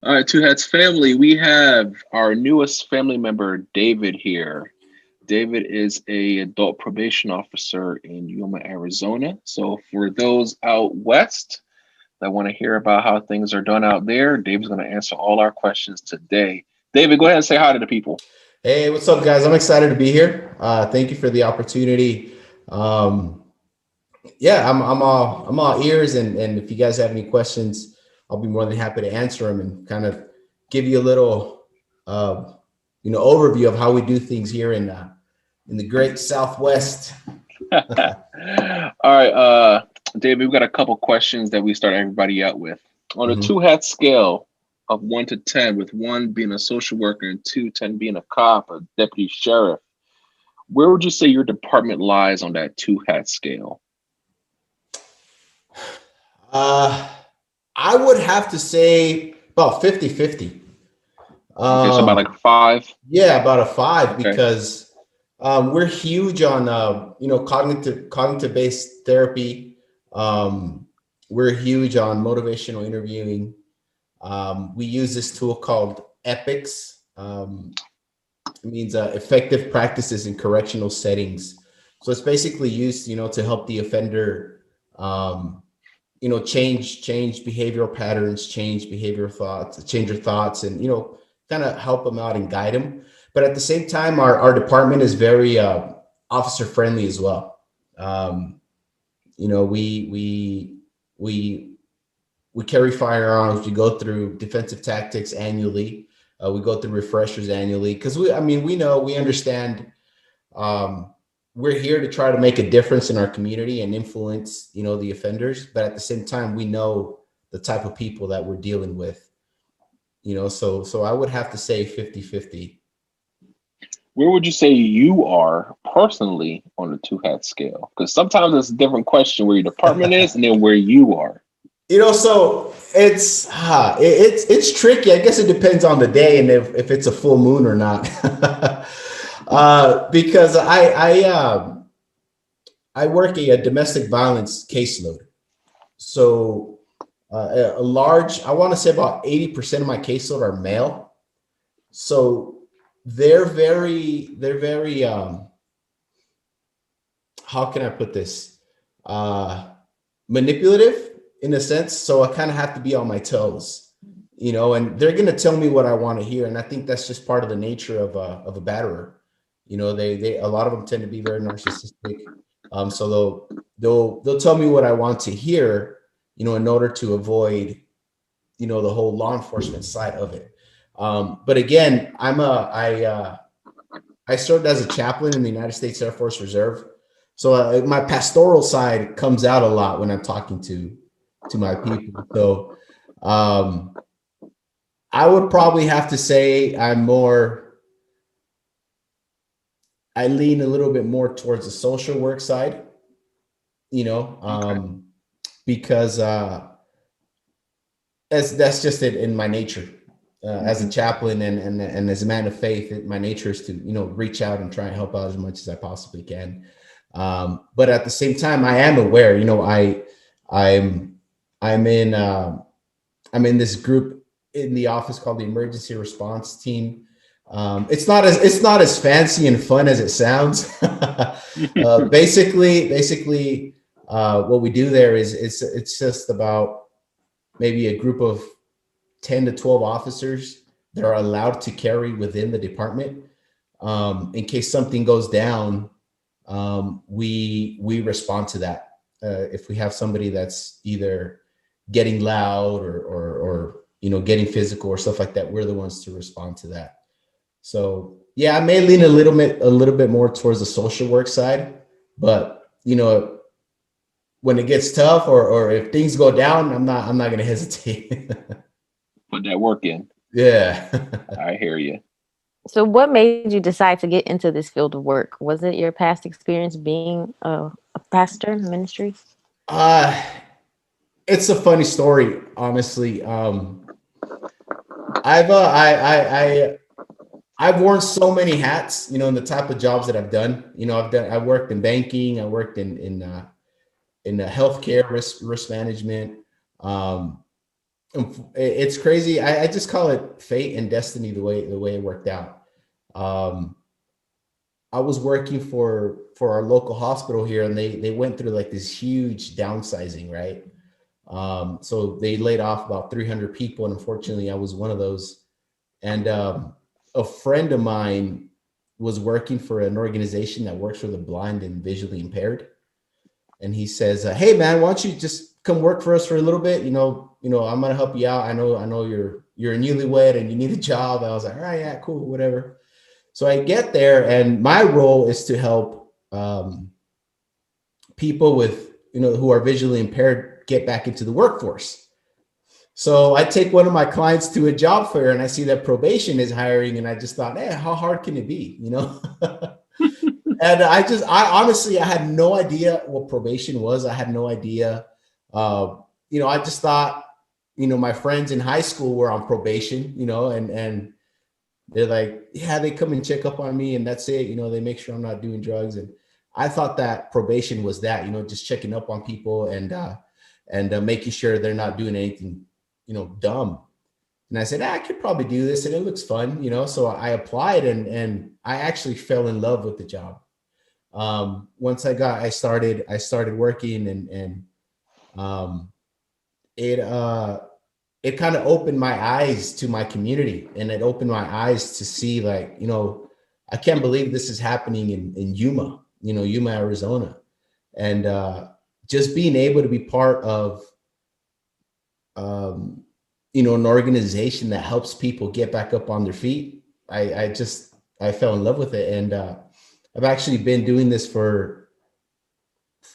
All right, Two Hats family, we have our newest family member, David, here. David is a adult probation officer in Yuma, Arizona. So for those out west that want to hear about how things are done out there, David's going to answer all our questions today. David, go ahead and say hi to the people. Hey, what's up, guys? I'm excited to be here. Thank you for the opportunity. Um, yeah, I'm all ears, and if you guys have any questions, I'll be more than happy to answer them and kind of give you a little, uh, overview of how we do things here in the great Southwest. All right, David, we've got a couple questions that we start everybody out with. On a Mhm. two hat scale of 1 to 10, with one being a social worker and 10 being a cop, a deputy sheriff, where would you say your department lies on that two hat scale? Uh, I would have to say about 50-50. Okay, so about like Um, a five. yeah, about a five Okay. because we're huge on cognitive based therapy. Um, we're huge on motivational interviewing. We use this tool called EPICS. It means effective practices in correctional settings. So it's basically used, to help the offender, change behavioral patterns, change their thoughts, and kind of help them out and guide them. But at the same time, our department is very officer friendly as well. Um, you know, we we carry firearms. We go through defensive tactics annually. We go through refreshers annually because we understand. Um, we're here to try to make a difference in our community and influence, the offenders. But at the same time, we know the type of people that we're dealing with. So I would have to say 50-50. Where would you say you are personally on the two hat scale? Because sometimes it's a different question where your department is and then where you are. So it's tricky. I guess it depends on the day and if it's a full moon or not. Because I work a domestic violence caseload. So I want to say about 80% of my caseload are male. So they're very, how can I put this? Uh, Manipulative in a sense. So I kind of have to be on my toes, and they're going to tell me what I want to hear. And I think that's just part of the nature of a batterer. They a lot of them tend to be very narcissistic. So they'll tell me what I want to hear, in order to avoid, the whole law enforcement side of it. But again, I served as a chaplain in the United States Air Force Reserve. So my pastoral side comes out a lot when I'm talking to my people. So um, I would probably have to say I lean a little bit more towards the social work side, you know, Okay. um, because that's just it in my nature. As a Hmm. chaplain and as a man of faith, my nature is to reach out and try and help out as much as I possibly can. But at the same time, I am aware. I'm I'm in I'm in this group in the office called the Emergency Response Team. It's not as fancy and fun as it sounds. Basically, what we do there is it's just about maybe a group of 10 to 12 officers that are allowed to carry within the department. In case something goes down, we respond to that. If we have somebody that's either getting loud or getting physical or stuff like that, we're the ones to respond to that. So yeah, I may lean a little bit more towards the social work side, but when it gets tough or if things go down, I'm not gonna hesitate. Put that work in. Yeah. I hear you. So, what made you decide to get into this field of work? Was it your past experience being a pastor in ministry? uh it's a funny story, honestly. I've I've worn so many hats, in the type of jobs that I've done. I worked in banking, I worked in healthcare risk management. Um, It's crazy. I just call it fate and destiny, the way it worked out. I was working for our local hospital here, and they went through like this huge downsizing, right? So they laid off about 300 people, and unfortunately, I was one of those. And a friend of mine was working for an organization that works for the blind and visually impaired, and he says, "Hey, man, why don't you just come work for us for a little bit? I'm gonna help you out. I know you're a newlywed and you need a job." I was like, "All right, yeah, cool, whatever." So I get there, and my role is to help people with, who are visually impaired get back into the workforce. So I take one of my clients to a job fair, and I see that Probation is hiring, and I just thought, hey, how hard can it be, And I honestly, I had no idea what probation was. I had no idea. I just thought, my friends in high school were on probation, and they're like, yeah, they come and check up on me, and that's it. They make sure I'm not doing drugs. And I thought that probation was that, just checking up on people and making sure they're not doing anything, dumb. And I said, I could probably do this, and it looks fun, So I applied, and I actually fell in love with the job. Once I started working, and it kind of opened my eyes to my community, and it opened my eyes to see, like, I can't believe this is happening in Yuma, Yuma, Arizona. And just being able to be part of, an organization that helps people get back up on their feet. I fell in love with it. And I've actually been doing this for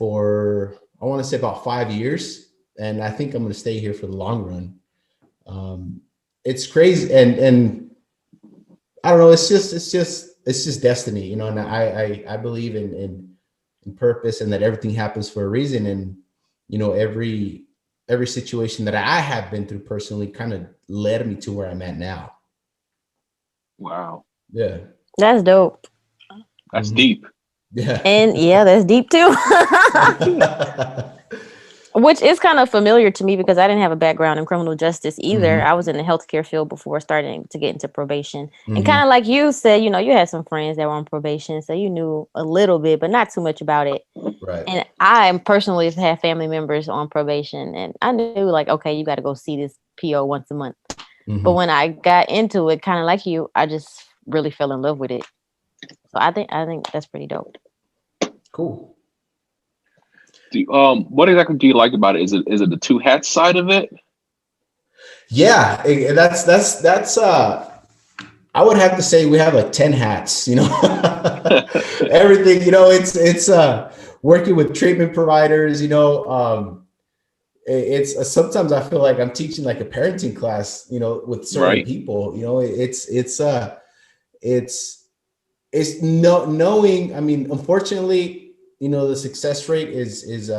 I want to say about 5 years. And I think I'm going to stay here for the long run. It's crazy. And I don't know, it's just destiny, and I believe in purpose, and that everything happens for a reason. And, every situation that I have been through personally kind of led me to where I'm at now. Wow. Yeah. That's dope. That's deep. Yeah. And yeah, that's deep too. Which is kind of familiar to me because I didn't have a background in criminal justice either. I was in the healthcare field before starting to get into probation. And kind of like you said, you had some friends that were on probation, so you knew a little bit, but not too much about it. Right. And I personally have family members on probation, and I knew, like, okay, you got to go see this PO once a month. But when I got into it, kind of like you, I just really fell in love with it. So I think that's pretty dope. Cool. What exactly do you like about it? Is it the two hats side of it? Yeah, that's I would have to say we have like 10 hats, everything, it's working with treatment providers, it's sometimes I feel like I'm teaching like a parenting class, with certain people, it's knowing, I mean, unfortunately, the success rate is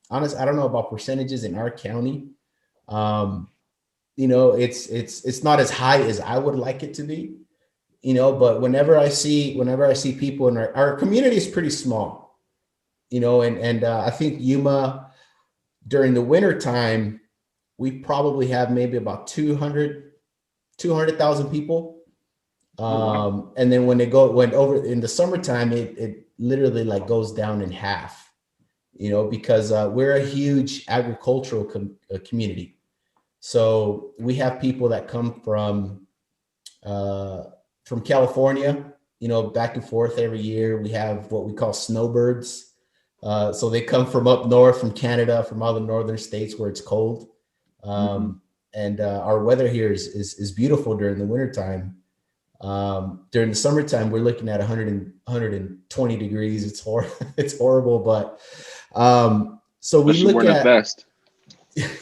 honest. I don't know about percentages in our county. It's not as high as I would like it to be, but whenever I see people in our community is pretty small, and I think Yuma during the winter time, we probably have maybe about 200,000 people. And then when over in the summertime, it literally like goes down in half, because we're a huge agricultural community. So we have people that come from California, back and forth every year. We have what we call snowbirds. So they come from up north, from Canada, from all the northern states where it's cold. And our weather here is beautiful during the wintertime. During the summertime, we're looking at 120 degrees. It's horrible, but so we especially look at at vest.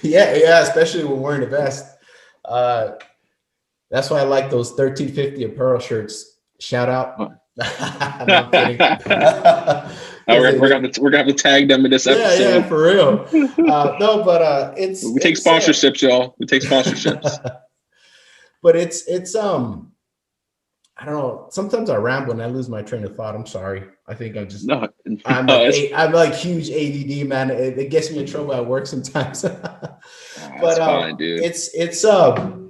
yeah, especially when wearing a vest. That's why I like those 1350 apparel shirts. Shout out. No, I'm kidding. We're gonna have to tag them in this episode. Yeah, for real. No, but we take sponsorships, y'all. We take sponsorships. But it's I don't know. Sometimes I ramble and I lose my train of thought. I'm sorry. I think No, I'm no, I'm like huge ADD, man. It gets me in trouble at work sometimes. it's But fine, dude. it's the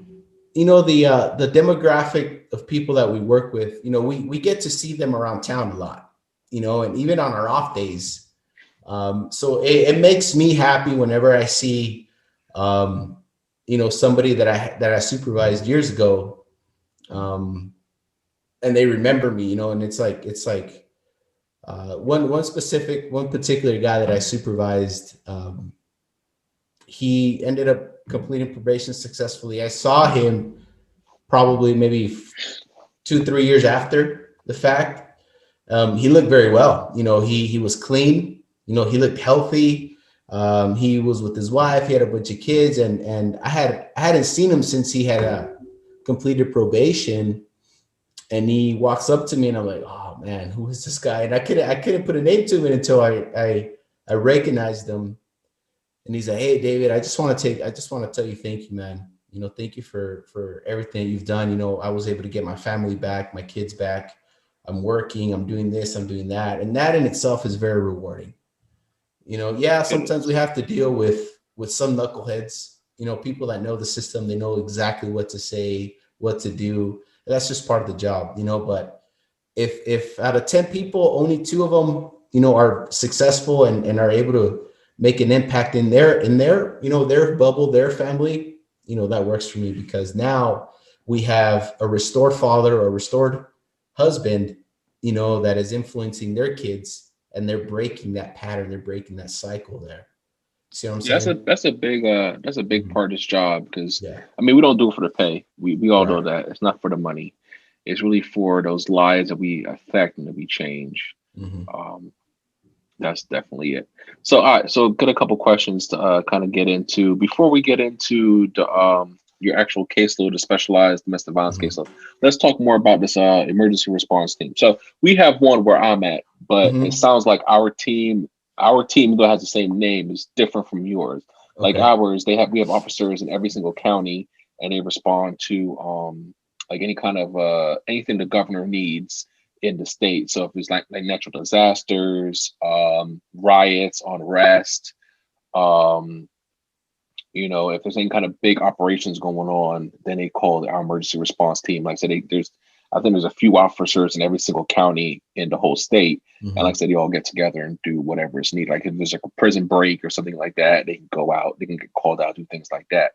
demographic of people that we work with, we get to see them around town a lot, and even on our off days. So it makes me happy whenever I see, somebody that I supervised years ago, and they remember me, and it's like one particular guy that I supervised. He ended up completing probation successfully. I saw him probably maybe 2-3 years after the fact. He looked very well. He was clean. He looked healthy. He was with his wife. He had a bunch of kids, and I hadn't seen him since he had completed probation. And he walks up to me, and I'm like, "Oh man, who is this guy?" And I couldn't put a name to him until I recognized him. And he's like, "Hey, David, I just want to tell you thank you, man. Thank you for everything you've done. I was able to get my family back, my kids back. I'm working, I'm doing this, I'm doing that. And that in itself is very rewarding. Yeah, sometimes we have to deal with some knuckleheads, people that know the system, they know exactly what to say, what to do. That's just part of the job, but if out of 10 people, only 2 of them, are successful and are able to make an impact in their bubble, their family, that works for me, because now we have a restored father or a restored husband, that is influencing their kids, and they're breaking that pattern, they're breaking that cycle there. See what I'm Yeah, saying? that's a big Mhm. part of this job because Yeah. I mean we don't do it for the pay. We all know Right. that it's not for the money. It's really for those lives that we affect and that we change. Hmm. Um, that's definitely it. So all right, so got a couple questions to kind of get into before we get into the your actual caseload, the specialized domestic violence Hmm. caseload. Let's talk more about this emergency response team. So we have one where I'm at, but it Hmm. sounds like our team though has the same name is different from yours. Like Okay. ours, we have officers in every single county, and they respond to like any kind of anything the governor needs in the state. So if it's like natural disasters, riots, unrest, um, if there's any kind of big operations going on, then they call our emergency response team. Like I said, I think there's a few officers in every single county in the whole state. And like I Hmm. said, they all get together and do whatever is needed. Like if there's like a prison break or something like that, they can go out, they can get called out, do things like that.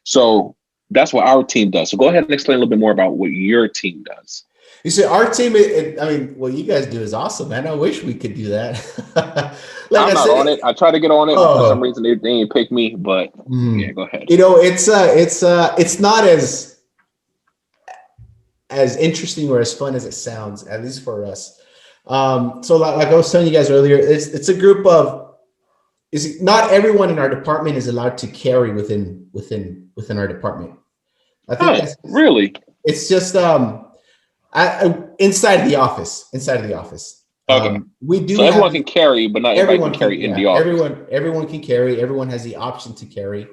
So that's what our team does. So go ahead and explain a little bit more about what your team does. You see, our team, I mean, what you guys do is awesome, man. I wish we could do that. Like I I'm not said, on it. I try to get on it, but for some oh, reason they ain't pick me. But yeah, mm. go ahead. It's not as interesting or as fun as it sounds, at least for us. So like I was telling you guys earlier, it's a group of is not everyone in our department is allowed to carry within our department. I think Huh? that's Really? it's just inside the office. Inside of the office, Okay. we do So have everyone can carry, but not everybody can everyone can, carry in the yeah, office. everyone can carry. Everyone has the option to carry.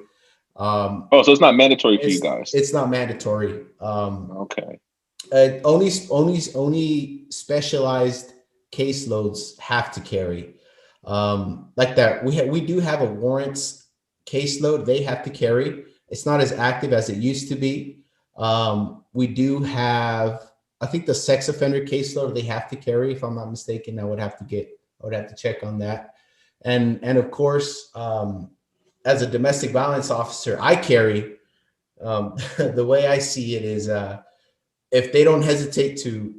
Um, Oh, so it's not mandatory for you it's guys. it's not mandatory. Okay. Only specialized caseloads have to carry. Like that, we do have a warrants caseload. They have to carry. It's not as active as it used to be. We do have, I think, the sex offender caseload. They have to carry, if I'm not mistaken. I would have to check on that. And of course, as a domestic violence officer, I carry. The way I see it is, if they don't hesitate to,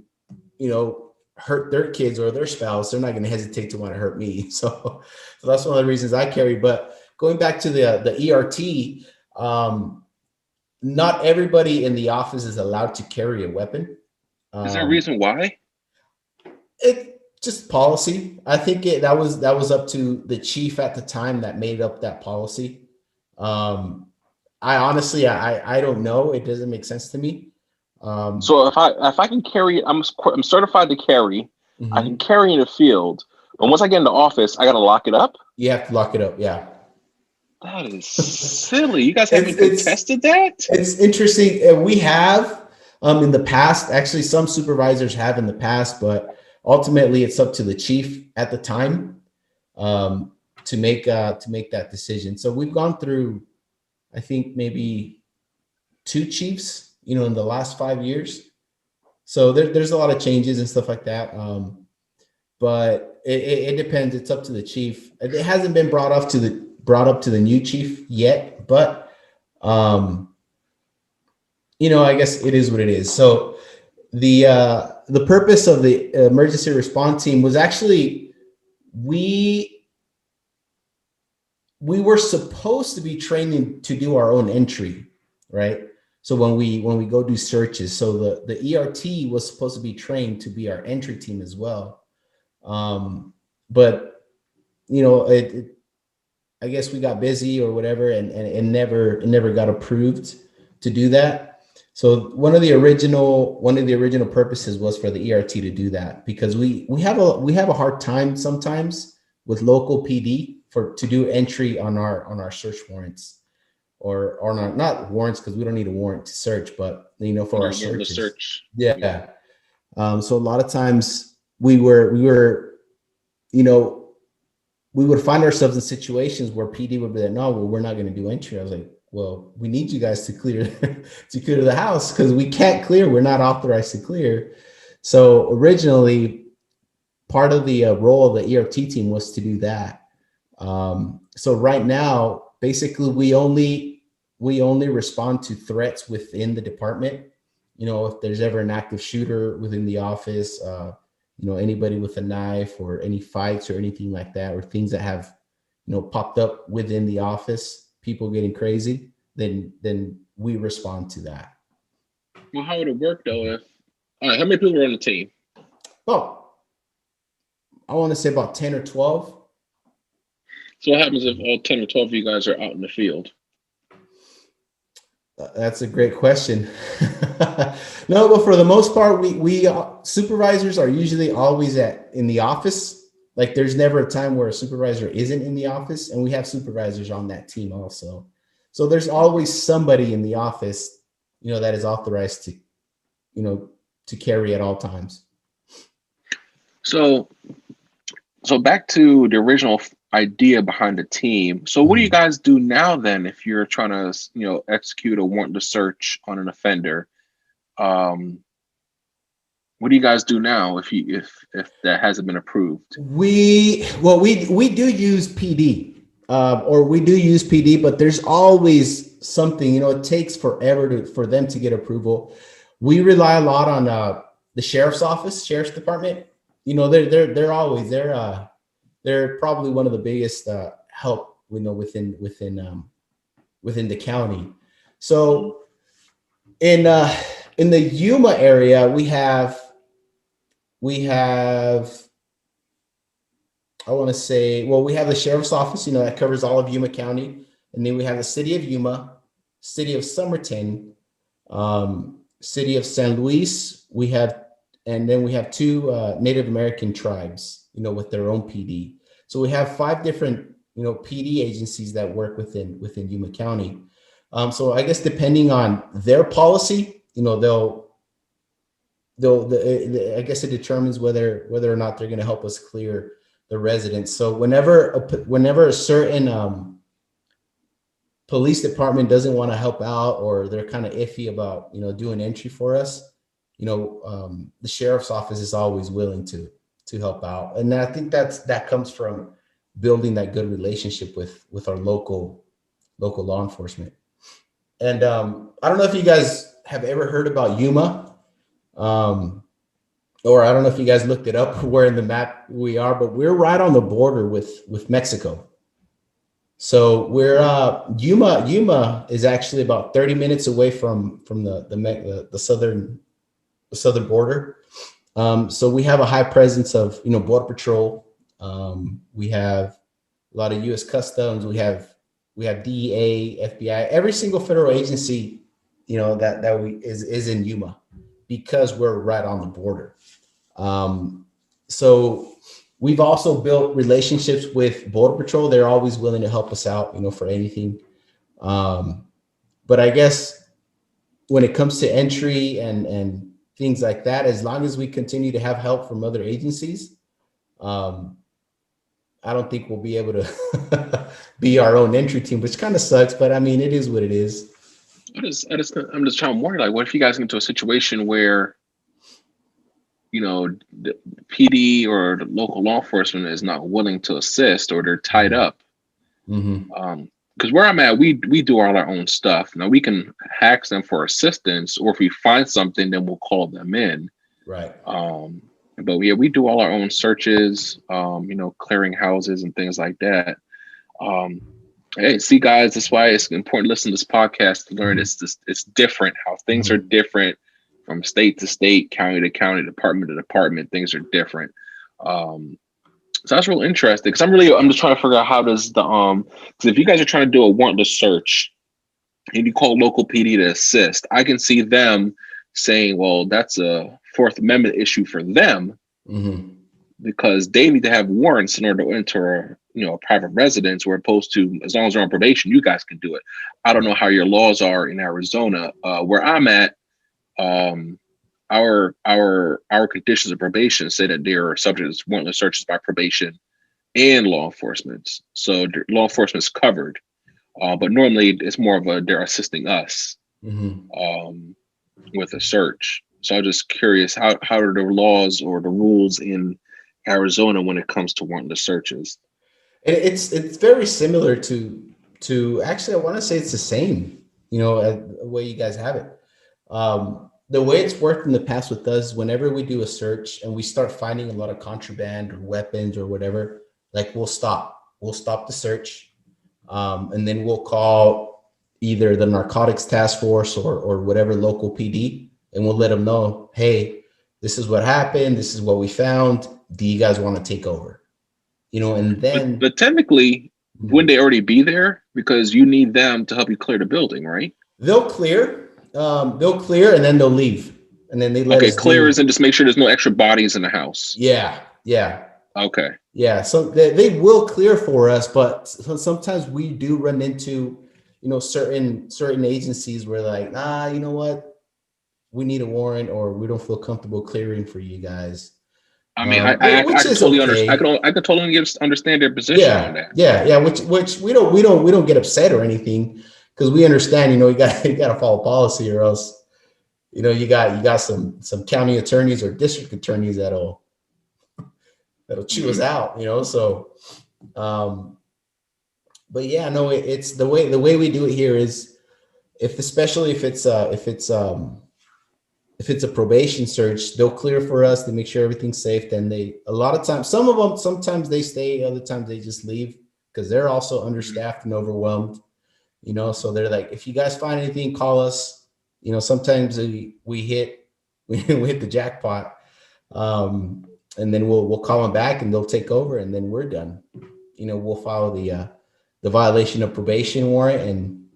hurt their kids or their spouse, they're not going to hesitate to want to hurt me. So that's one of the reasons I carry. But going back to the ERT, not everybody in the office is allowed to carry a weapon. Is there a Um, reason why? it just policy. I think that was up to the chief at the time that made up that policy. Um, I honestly, I don't know. It doesn't make sense to me. Um, So if I can carry, I'm certified to carry. I can mhm. carry in the field, but once I get in the office, I gotta lock it up. You have to lock it up. Yeah. That is silly. You guys it's haven't it's contested that? it's interesting. We have. In the past, actually, some supervisors have in the past, but ultimately, it's up to the chief at the time to make that decision. So we've gone through, I think, maybe 2 chiefs, in the last 5 years. So there's a lot of changes and stuff like that. But it depends. It's up to the chief. It hasn't been brought up to the new chief yet, but I guess it is what it is. So the purpose of the emergency response team was actually we were supposed to be training to do our own entry, right? So when we go do searches, so the ERT was supposed to be trained to be our entry team as well. But I guess we got busy or whatever, and it never got approved to do that. So one of the original purposes was for the ERT to do that, because we have a hard time sometimes with local PD to do entry on our search warrants or not warrants, because we don't need a warrant to search, but for our searches. Search. Yeah. So a lot of times we would find ourselves in situations where PD would be like, no, well, we're not going to do entry. I was like, well, we need you guys to clear the house, because we can't clear. We're not authorized to clear. So originally, part of the role of the ERT team was to do that. So right now, basically, we only respond to threats within the department. If there's ever an active shooter within the office, anybody with a knife or any fights or anything like that, or things that have, popped up within the office, people getting crazy, then we respond to that. Well, how would it work though? All right, how many people are on the team? Oh, I want to say about 10 or 12. So what happens if all 10 or 12 of you guys are out in the field? That's a great question. No, but for the most part, we supervisors are usually always in the office. Like, there's never a time where a supervisor isn't in the office, and we have supervisors on that team also. So there's always somebody in the office, that is authorized to carry at all times. So back to the original idea behind the team. So what do you guys do now then if you're trying to, execute a warrantless search on an offender? What do you guys do now if that hasn't been approved? We do use PD, but there's always something. It takes forever for them to get approval. We rely a lot on the sheriff's department. They're probably one of the biggest help within the county. So in the Yuma area, we have I want to say, we have the sheriff's office, that covers all of Yuma County, and then we have the city of Yuma, city of Somerton, city of San Luis. And then we have 2 Native American tribes, with their own PD. So we have 5 different, PD agencies that work within Yuma County. So I guess depending on their policy, I guess it determines whether or not they're going to help us clear the residents. So whenever a certain police department doesn't want to help out, or they're kind of iffy about doing entry for us, the sheriff's office is always willing to help out. And I think that comes from building that good relationship with our local law enforcement. And I don't know if you guys have ever heard about Yuma, or I don't know if you guys looked it up where in the map we are, but we're right on the border with Mexico. So we're Yuma is actually about 30 minutes away from the southern border. So we have a high presence of Border Patrol. We have a lot of U.S. Customs. We have DEA, FBI, every single federal agency that is in Yuma, because we're right on the border. So we've also built relationships with Border Patrol. They're always willing to help us out, for anything. But I guess when it comes to entry and things like that, as long as we continue to have help from other agencies, I don't think we'll be able to be our own entry team, which kind of sucks, but I mean, it is what it is. I'm just trying to wonder, like, what if you guys get into a situation where, you know, the PD or the local law enforcement is not willing to assist, or they're tied up? Because where I'm at, we do all our own stuff. Now we can ask them for assistance, or if we find something, then we'll call them in. Right. But yeah, we do all our own searches, you know, clearing houses and things like that. Hey, see, guys, that's why it's important to listen to this podcast to learn it's different, how things are different from state to state, county to county, department to department. Things are different. So that's real interesting, because I'm just trying to figure out how does the because if you guys are trying to do a warrantless search and you call local PD to assist, I can see them saying, well, that's a Fourth Amendment issue for them, because they need to have warrants in order to enter, you know, a private residence, where opposed to, as long as they're on probation, you guys can do it. I don't know how your laws are in Arizona. Where I'm at, our conditions of probation say that they are subject to warrantless searches by probation and law enforcement. So law enforcement is covered, but normally it's more of they're assisting us with a search. So I'm just curious, how are the laws or the rules in Arizona when it comes to warrantless searches? It's very similar to actually, I want to say it's the same, you know, the way you guys have it. The way it's worked in the past with us, whenever we do a search and we start finding a lot of contraband or weapons or whatever, like we'll stop the search, and then we'll call either the narcotics task force or whatever local PD, and we'll let them know, hey, this is what happened, this is what we found, do you guys want to take over? You know, and then but technically, wouldn't they already be there, because you need them to help you clear the building, right? They'll clear and then they'll leave, and then they let us clears and just make sure there's no extra bodies in the house. Yeah Okay. Yeah, so they will clear for us, but sometimes we do run into, you know, certain agencies where like, you know what, we need a warrant, or we don't feel comfortable clearing for you guys. I mean, I can totally understand. I can totally understand their position on that. Yeah. Which we don't get upset or anything, because we understand. You know, you got to follow policy, or else, you know, you got some county attorneys or district attorneys that'll chew us out. You know, so, but yeah, no, it's the way we do it here is, especially if it's a probation search, they'll clear for us. They make sure everything's safe. Then a lot of times, sometimes they stay, other times they just leave, because they're also understaffed and overwhelmed, you know? So they're like, if you guys find anything, call us. You know, sometimes we hit the jackpot, and then we'll call them back and they'll take over, and then we're done. You know, we'll follow the violation of probation warrant and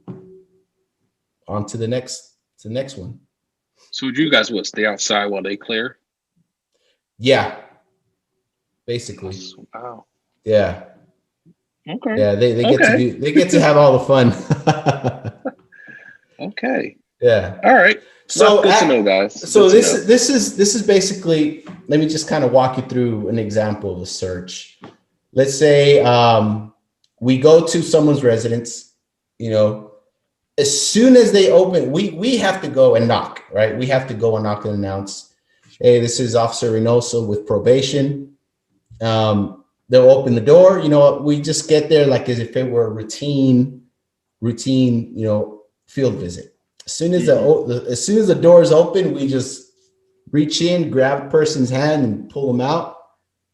on to the next one. So would you guys stay outside while they clear? Yeah, basically. Wow. Yeah. Okay. Yeah, they get to have all the fun. Okay. Yeah. All right. So good to know, guys. So this is basically, let me just kind of walk you through an example of a search. Let's say we go to someone's residence, you know. As soon as they open, we have to go and knock, right? We have to go and knock and announce, hey, this is Officer Reynoso with probation. They'll open the door. You know, we just get there like as if it were a routine, you know, field visit. As soon as the door is open, we just reach in, grab a person's hand and pull them out,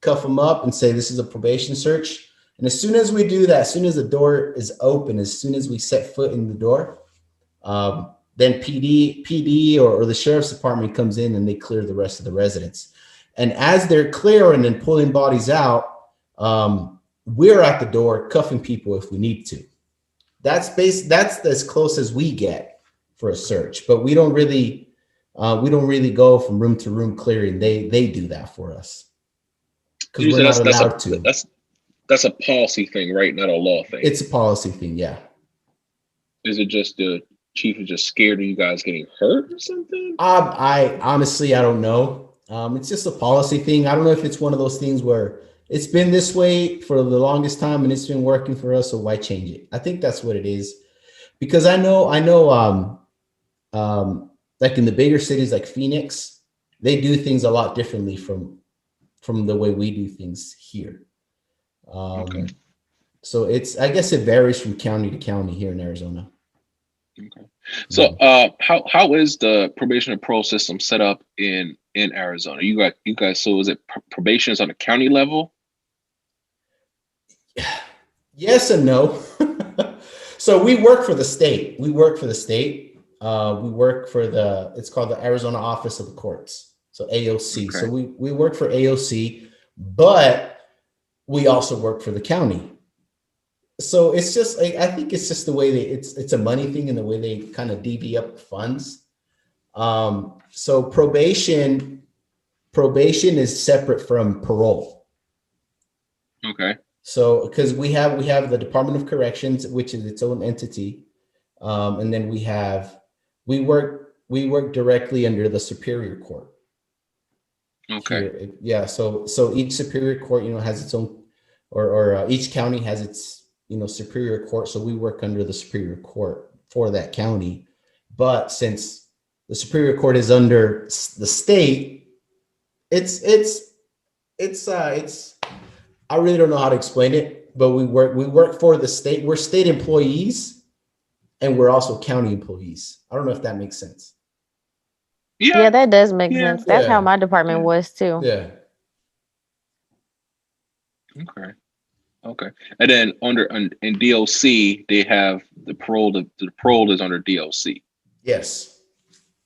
cuff them up and say, this is a probation search. And as soon as we do that, as soon as the door is open, as soon as we set foot in the door, then PD or the sheriff's department comes in and they clear the rest of the residents. And as they're clearing and pulling bodies out, we're at the door cuffing people if we need to. That's as close as we get for a search, but we don't really go from room to room clearing. They do that for us, because we're not allowed to. That's a policy thing, right? Not a law thing. It's a policy thing, yeah. Is it just chief is just scared of you guys getting hurt or something? I honestly, I don't know. It's just a policy thing. I don't know if it's one of those things where it's been this way for the longest time and it's been working for us, so why change it? I think that's what it is. Because I know, like in the bigger cities like Phoenix, they do things a lot differently from the way we do things here. Okay. So I guess it varies from county to county here in Arizona. Okay. So, how is the probation and parole system set up in Arizona? You guys. So, is it probation is on a county level? Yes and no. So we work for the state. We work for the state. We work for it's called the Arizona Office of the Courts. So AOC. Okay. So we work for AOC, but we also work for the county. So it's just, I think it's just the way it's a money thing and the way they kind of divvy up funds. So probation is separate from parole. Okay. So, because we have the Department of Corrections, which is its own entity, and then we work directly under the Superior Court. Okay. Here. Yeah. So each Superior Court, has its own, or each county has its Superior Court. So we work under the Superior Court for that county. But since the Superior Court is under the state, it's I really don't know how to explain it, but we work for the state. We're state employees and we're also county employees. I don't know if that makes sense. Yeah, that does make sense. That's how my department was too. Yeah. Okay. And then in DOC, they have the parole. The parole is under DOC. Yes.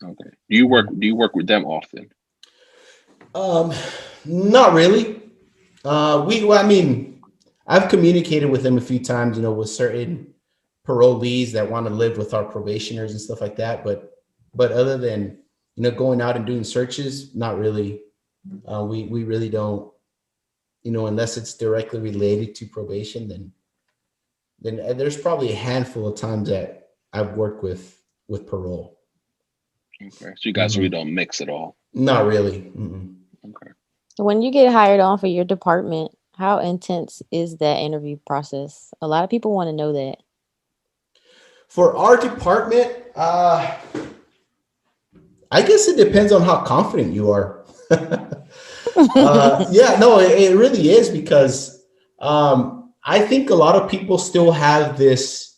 Okay. Do you work with them often? Not really. I've communicated with them a few times, with certain parolees that want to live with our probationers and stuff like that. But other than, going out and doing searches, not really. We really don't, unless it's directly related to probation, then there's probably a handful of times that I've worked with parole. Okay. So you guys really don't mix at all? Not really. Mm-mm. Okay. When you get hired on for your department, how intense is that interview process? A lot of people want to know that. For our department, I guess it depends on how confident you are. It really is, because I think a lot of people still have this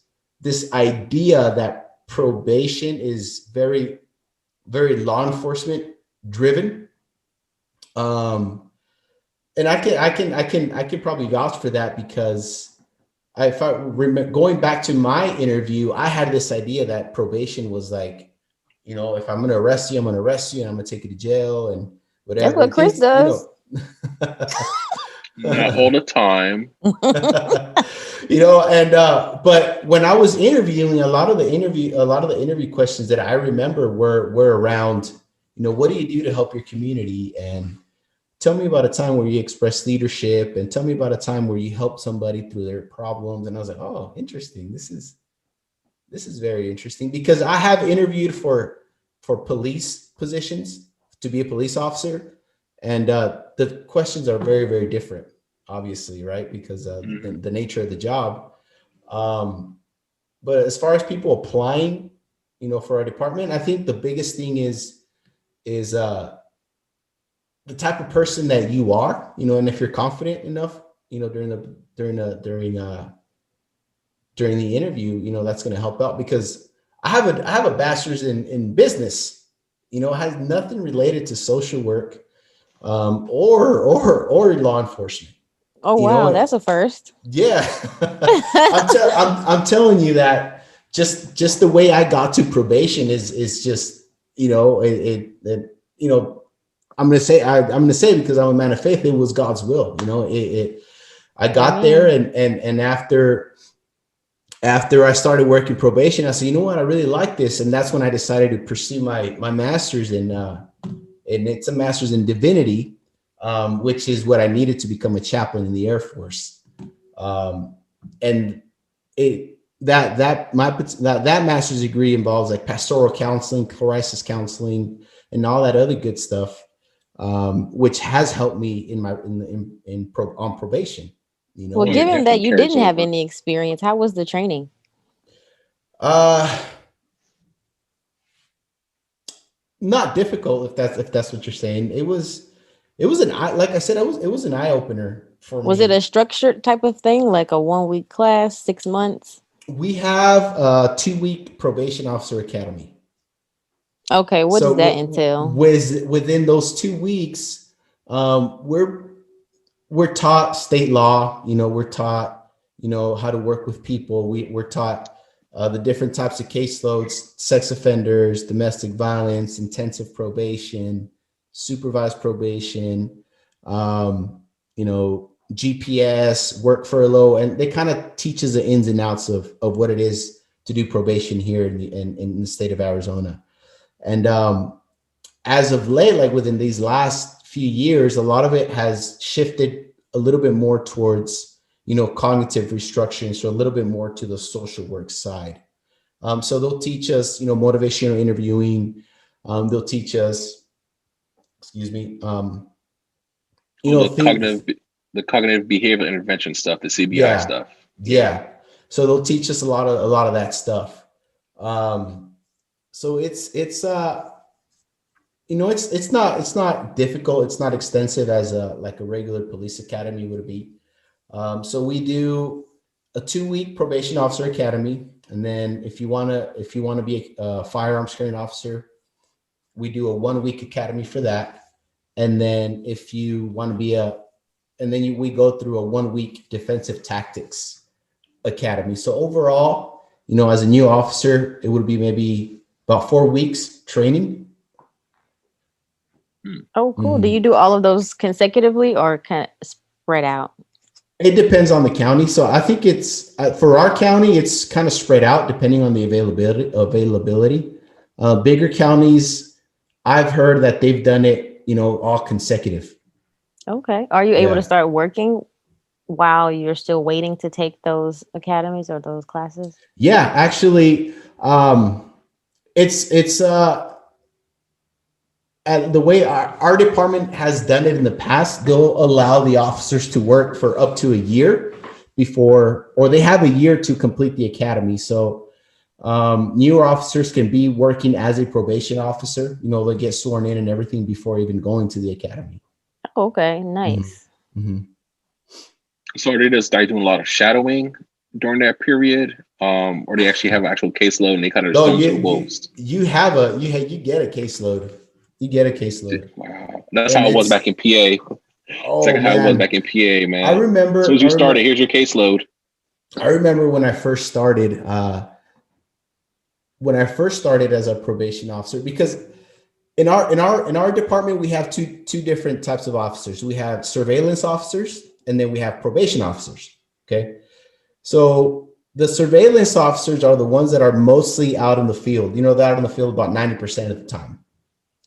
idea that probation is very, very law enforcement driven. And I can probably vouch for that, because if I remember going back to my interview, I had this idea that probation was like, if I'm going to arrest you, I'm going to arrest you and I'm going to take you to jail and whatever. That's what Chris does. Not all the time. But when I was interviewing, a lot of the interview questions that I remember were around, what do you do to help your community? And tell me about a time where you expressed leadership, and tell me about a time where you helped somebody through their problems. And I was like, oh, interesting. This is very interesting, because I have interviewed for police positions to be a police officer. And the questions are very, very different, obviously, right? Because the nature of the job. But as far as people applying, for our department, I think the biggest thing is the type of person that you are, and if you're confident enough, during the interview, that's going to help out, because I have a bachelor's in business, it has nothing related to social work, or law enforcement. Oh, wow. That's a first. Yeah. I'm telling you that just the way I got to probation is just, I'm going to say because I'm a man of faith, it was God's will. I got there, and after I started working probation, I said, you know what, I really like this. And that's when I decided to pursue my master's and it's a master's in divinity, which is what I needed to become a chaplain in the Air Force. And that master's degree involves like pastoral counseling, crisis counseling, and all that other good stuff, which has helped me on probation. You know, Well, Yeah, given that definitely you carries didn't have over. any experience, how was the training? Not difficult if that's what you're saying. It was an eye, like I said, it was an eye opener for Was it me. a structured type of thing, like a 1 week class, 6 months? We have a 2-week probation officer academy. Okay, what does that So entail? within those 2 weeks, we're taught state law. You know, we're taught, you know, how to work with people. We're taught the different types of caseloads: sex offenders, domestic violence, intensive probation, supervised probation, you know, GPS, work furlough, and they kind of teach us the ins and outs of what it is to do probation here in the state of Arizona. And as of late, like within these last few years, a lot of it has shifted a little bit more towards, you know, cognitive restructuring. So a little bit more to the social work side. So they'll teach us, you know, motivational interviewing. They'll teach us, excuse me, you Oh, know, things. the cognitive behavioral intervention stuff, the CBI Yeah, stuff. Yeah. yeah. So they'll teach us a lot of that stuff. So it's you know, it's not difficult. It's not extensive as like a regular police academy would be. So we do a 2-week probation officer academy, and then if you wanna be a firearms carrying officer, we do a 1-week academy for that. And then if you want to be we go through a 1-week defensive tactics academy. So overall, you know, as a new officer, it would be maybe about 4 weeks training. Oh, cool. Do Mhm. you do all of those consecutively or kind of spread out? It depends on the county. So I think it's for our county, it's kind of spread out depending on the availability. Bigger counties, I've heard that they've done it, you know, all consecutive. Okay. Are you able to Yeah. start working while you're still waiting to take those academies or those classes? Yeah, actually, it's the way our department has done it in the past. They'll allow the officers to work for up to a year before, or they have a year to complete the academy. So newer officers can be working as a probation officer. You know, they get sworn in and everything before even going to the academy. Okay, Mhm. nice. Mhm. So are they just like doing a lot of shadowing during that period? Or they actually have an actual caseload and they kind of just No, throw them to you the you wolves? you have a you get a caseload. You get a caseload, Wow. That's and how it was back it's in PA. It's like oh how it was back man, in PA, I man. As soon remember as I you started, remember here's your caseload. I remember when I first started. When I first started as a probation officer, because in our department we have two different types of officers. We have surveillance officers and then we have probation officers. Okay, so the surveillance officers are the ones that are mostly out in the field. You know, they're out in the field about 90% of the time.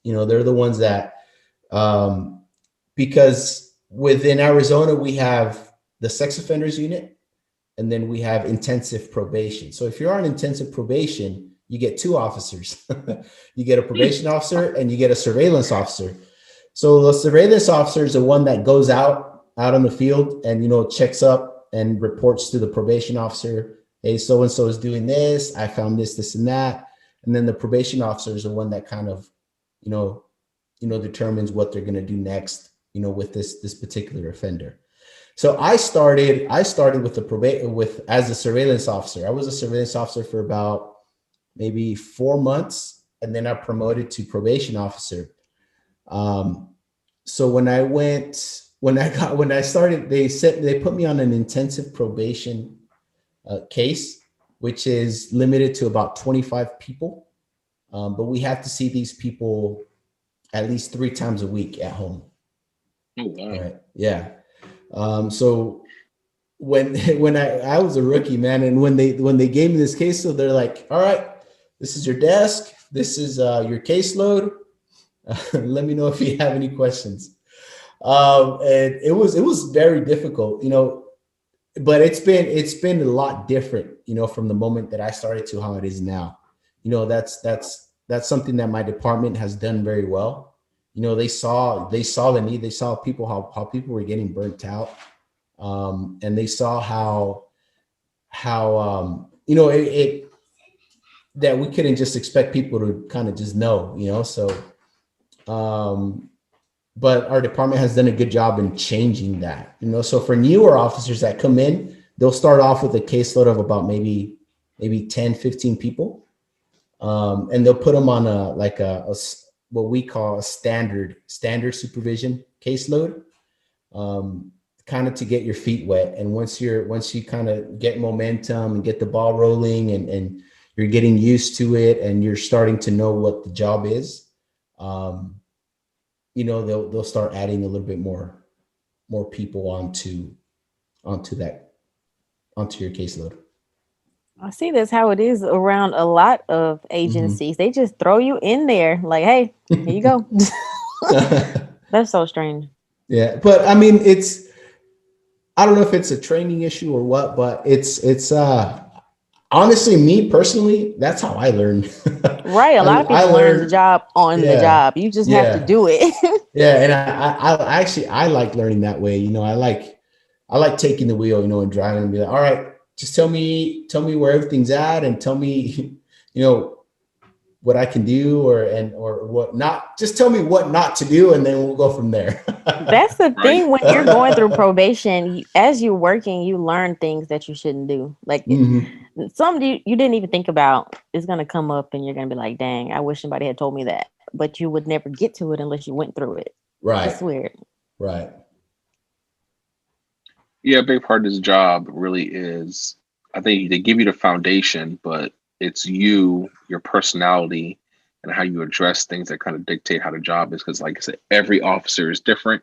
You know, they're the ones that um, because within Arizona we have the sex offenders unit and then we have intensive probation. So if you're on intensive probation, you get two officers. You get a Hmm. probation officer and you get a surveillance officer. So the surveillance officer is the one that goes out on the field and, you know, checks up and reports to the probation officer. Hey, so and so is doing this. I found this, and that. And then the probation officer is the one that kind of, you know, determines what they're going to do next, you know, with this particular offender. So I started with the probate with as a surveillance officer. I was a surveillance officer for about maybe 4 months, and then I promoted to probation officer. Um, so when I started, they put me on an intensive probation case, which is limited to about 25 people. But we have to see these people at least 3 times a week at home. Oh wow. Right? Yeah. So when when I was a rookie, man, and when they gave me this case, so they're like, all right, this is your desk, this is your caseload. Let me know if you have any questions. And it was very difficult, you know, but it's been a lot different, from the moment that I started to how it is now. That's something that my department has done very well. They saw the need, they saw people, how people were getting burnt out. And they saw how it that we couldn't just expect people to kind of just know, so but our department has done a good job in changing that, so for newer officers that come in, they'll start off with a caseload of about maybe 10, 15 people. And they'll put them on what we call a standard supervision caseload, kind of to get your feet wet. And once you kind of get momentum and get the ball rolling, and you're getting used to it, and you're starting to know what the job is, they'll start adding a little bit more people onto your caseload. I see that's how it is around a lot of agencies. Mm-hmm. They just throw you in there like, hey, here you go. That's so strange. Yeah. But I mean, I don't know if it's a training issue or what, but it's honestly, me personally, that's how I learned. Right. A lot of people learn the job on the job. You just have to do it. Yeah. And I actually, I like learning that way. I like taking the wheel, and driving and be like, all right, just tell me where everything's at, and tell me, what I can do or what not. Just tell me what not to do, and then we'll go from there. That's the thing when you're going through probation. As you're working, you learn things that you shouldn't do. Like some you didn't even think about is going to come up, and you're going to be like, "Dang, I wish somebody had told me that." But you would never get to it unless you went through it. Right. It's weird. Right. Yeah, a big part of this job really is, I think they give you the foundation, but it's your personality, and how you address things that kind of dictate how the job is. Because like I said, every officer is different.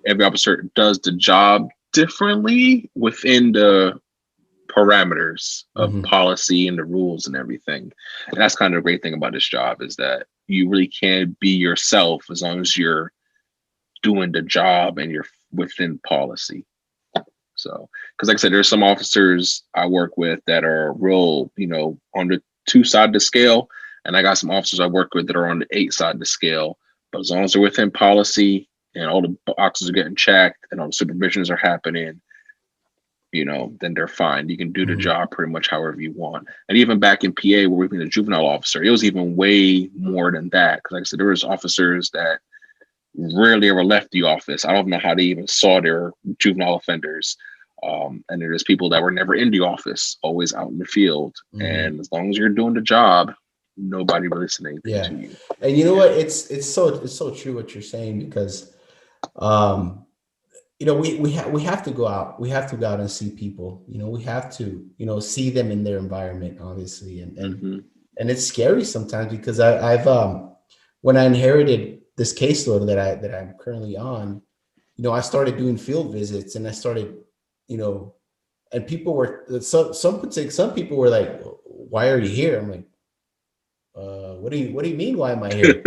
Every officer does the job differently within the parameters of policy and the rules and everything. And that's kind of the great thing about this job, is that you really can be yourself as long as you're doing the job and you're within policy. So, because like I said, there's some officers I work with that are real, on the 2 side of the scale. And I got some officers I work with that are on the 8 side of the scale. But as long as they're within policy and all the boxes are getting checked and all the supervisions are happening, then they're fine. You can do the job pretty much however you want. And even back in PA, where we've been a juvenile officer, it was even way more than that. Because like I said, there was officers that rarely ever left the office. I don't know how they even saw their juvenile offenders. And there's people that were never in the office, always out in the field. And as long as you're doing the job, nobody really says anything to you. And you know what? It's so true what you're saying, because we have to go out. We have to go out and see people. We have to see them in their environment, obviously, and it's scary sometimes, because I've when I inherited this caseload that I'm currently on, I started doing field visits, and I started, and people were some people were like, "Why are you here?" I'm like, what do you mean? Why am I here?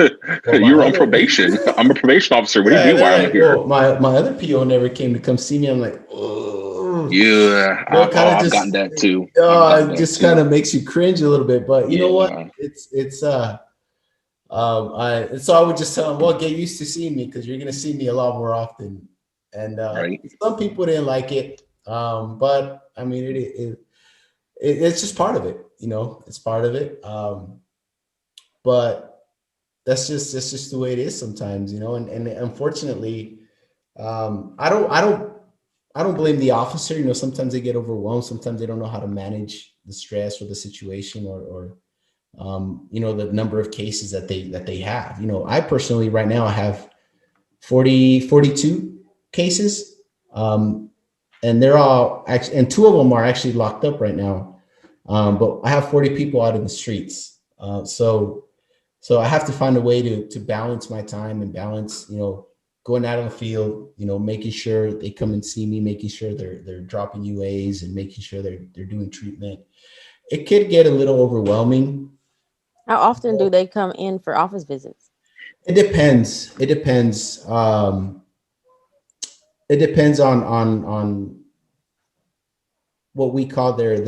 Well, you're on probation. I'm a probation officer. What do you mean? Why am I here? Well, my other PO never came to come see me. I'm like, oh, yeah, I've gotten that too. It just kind of makes you cringe a little bit. But you know what? So I would just tell them, well, get used to seeing me, because you're gonna see me a lot more often. And some people didn't like it, but I mean, it's just part of it. It's part of it. But that's just the way it is sometimes, and unfortunately, I don't blame the officer. Sometimes they get overwhelmed. Sometimes they don't know how to manage the stress or the situation, or the number of cases that they have. I personally, right now, I have 42 cases, and they're all actually, and 2 of them are actually locked up right now. But I have 40 people out in the streets. So I have to find a way to balance my time and balance, going out on the field, making sure they come and see me, making sure they're dropping UAs, and making sure they're doing treatment. It could get a little overwhelming. How often do they come in for office visits? It depends. It depends. It depends on what we call their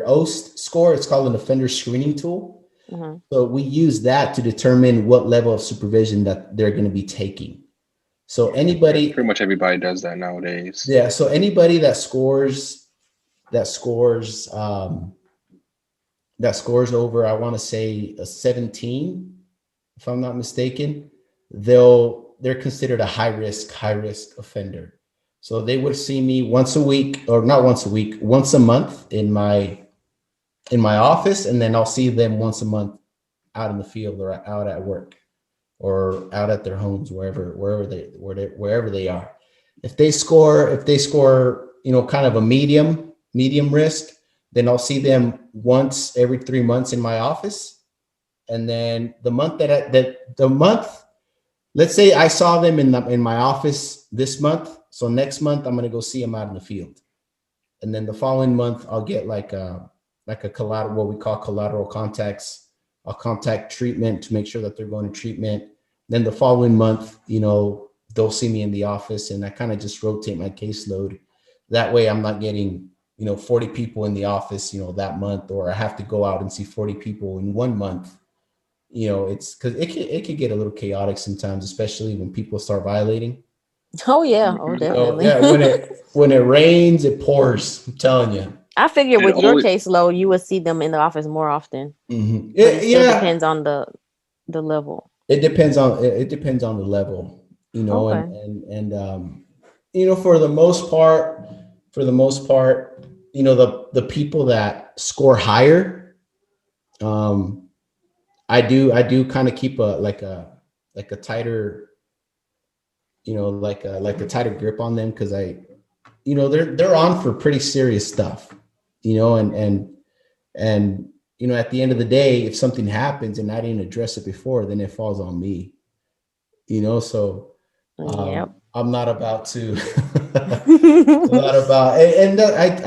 OST score. It's called an offender screening tool. Mm-hmm. So we use that to determine what level of supervision that they're going to be taking. So anybody, pretty much everybody does that nowadays. yeah. So anybody that scores over, I want to say a 17, if I'm not mistaken, they're considered a high risk offender. So they would see me once a week, or not once a week, once a month in my office, and then I'll see them once a month out in the field or out at work or out at their homes, wherever they are. If they score, kind of a medium risk, then I'll see them once every 3 months in my office. And then the month let's say I saw them in my office this month. So next month I'm going to go see them out in the field. And then the following month I'll get like a collateral, what we call collateral contacts. I'll contact treatment to make sure that they're going to treatment. Then the following month, they'll see me in the office, and I kind of just rotate my caseload. That way I'm not getting, 40 people in the office, that month, or I have to go out and see 40 people in 1 month. It's because it could get a little chaotic sometimes, especially when people start violating. Oh yeah, oh definitely. When it rains, it pours. I'm telling you. I figure with your caseload, you would see them in the office more often. Mm-hmm. It still depends on the level. It depends on the level, Okay. and for the most part, the people that score higher, I do kind of keep a tighter, like a tighter grip on them, because they're on for pretty serious stuff, and at the end of the day, if something happens and I didn't address it before, then it falls on me, so Yep. I'm not about to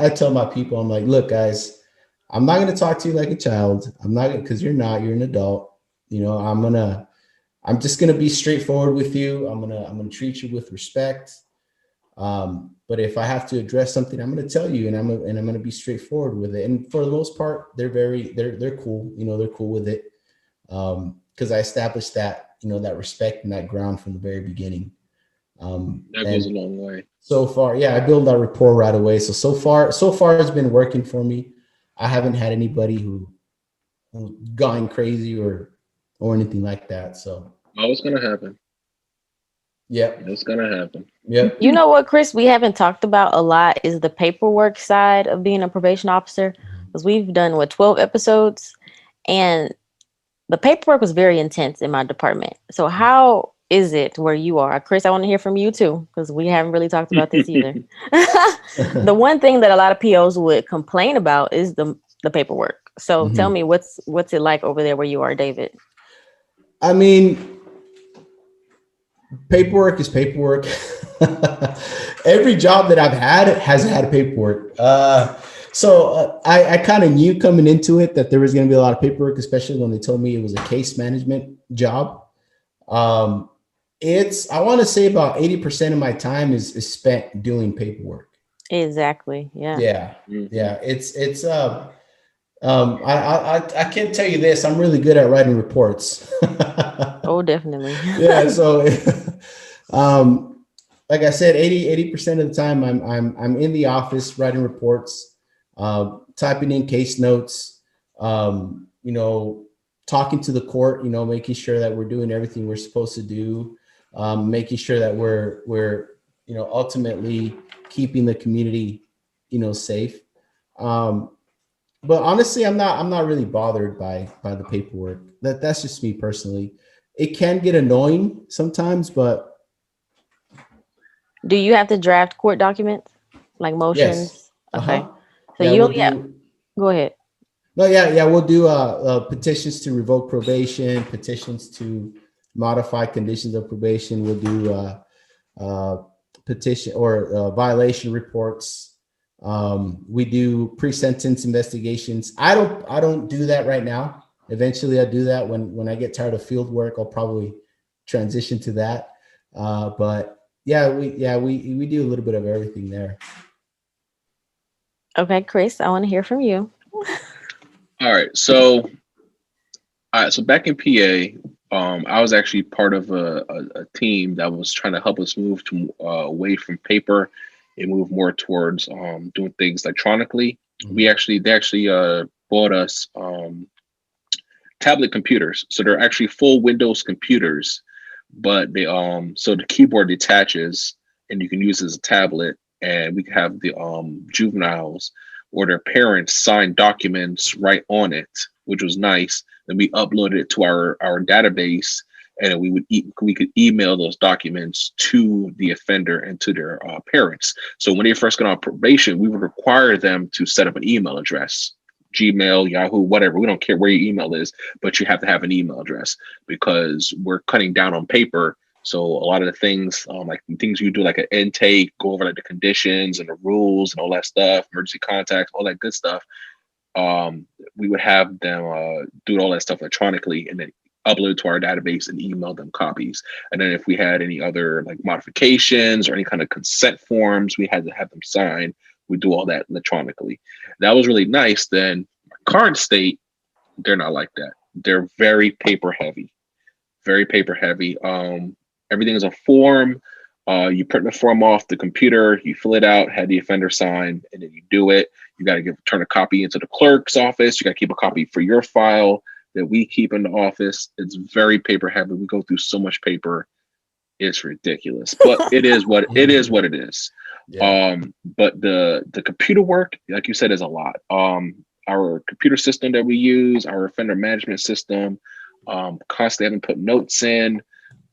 I tell my people, I'm like, look guys, I'm not going to talk to you like a child. I'm not, because you're an adult. I'm just going to be straightforward with you. I'm going to treat you with respect. But if I have to address something, I'm going to tell you, and I'm going to be straightforward with it. And for the most part, they're cool. They're cool with it. Because I established that, that respect and that ground from the very beginning. That goes a long way. So far, yeah, I build that rapport right away. So far it's been working for me. I haven't had anybody who's gone crazy or anything like that. So it's gonna happen. Yep. It's gonna happen. Yep. You know what, Chris, we haven't talked about a lot is the paperwork side of being a probation officer, because we've done 12 episodes, and the paperwork was very intense in my department. So how is it where you are? Chris, I want to hear from you too, because we haven't really talked about this either. The one thing that a lot of POs would complain about is the paperwork. So tell me, what's it like over there where you are, David? I mean, paperwork is paperwork. Every job that I've had has had paperwork. So I kind of knew coming into it that there was going to be a lot of paperwork, especially when they told me it was a case management job. I want to say about 80% of my time is spent doing paperwork. Exactly. Yeah. Yeah. Yeah. It's I can't tell you this. I'm really good at writing reports. Oh, definitely. Yeah. So, like I said, 80% of the time I'm in the office writing reports, typing in case notes, talking to the court, making sure that we're doing everything we're supposed to do, making sure that we're ultimately keeping the community, safe. But honestly, I'm not really bothered by the paperwork. That's just me personally. It can get annoying sometimes, but. Do you have to draft court documents like motions? Yes. Okay. So go ahead. No, yeah, we'll do petitions to revoke probation, petitions to modify conditions of probation. We'll do petition or violation reports. We do pre-sentence investigations. I don't do that right now. Eventually, I do that when I get tired of field work. I'll probably transition to that. But we do a little bit of everything there. Okay, Chris, I want to hear from you. All right. So back in PA, I was actually part of a team that was trying to help us move to away from paper and move more towards doing things electronically. They actually bought us tablet computers, so they're actually full Windows computers, but they so the keyboard detaches and you can use it as a tablet, and we can have the juveniles or their parents sign documents right on it, which was nice. Then we uploaded it to our database, and we could email those documents to the offender and to their parents. So when they first got on probation, we would require them to set up an email address, Gmail, Yahoo, whatever. We don't care where your email is, but you have to have an email address because we're cutting down on paper. So a lot of the things, like things you do, like an intake, go over like the conditions and the rules and all that stuff, emergency contacts, all that good stuff. We would have them do all that stuff electronically and then upload to our database and email them copies. And then if we had any other like modifications or any kind of consent forms, we had to have them sign. We do all that electronically. That was really nice. Then current state, they're not like that. They're very paper heavy, very paper heavy. Everything is a form. You print the form off the computer, you fill it out, have the offender sign, and then you do it. You got to turn a copy into the clerk's office. You got to keep a copy for your file that we keep in the office. It's very paper heavy. We go through so much paper. It's ridiculous, but it is what it is. What it is. Yeah. But the computer work, like you said, is a lot. Our computer system that we use, our offender management system, constantly having to put notes in.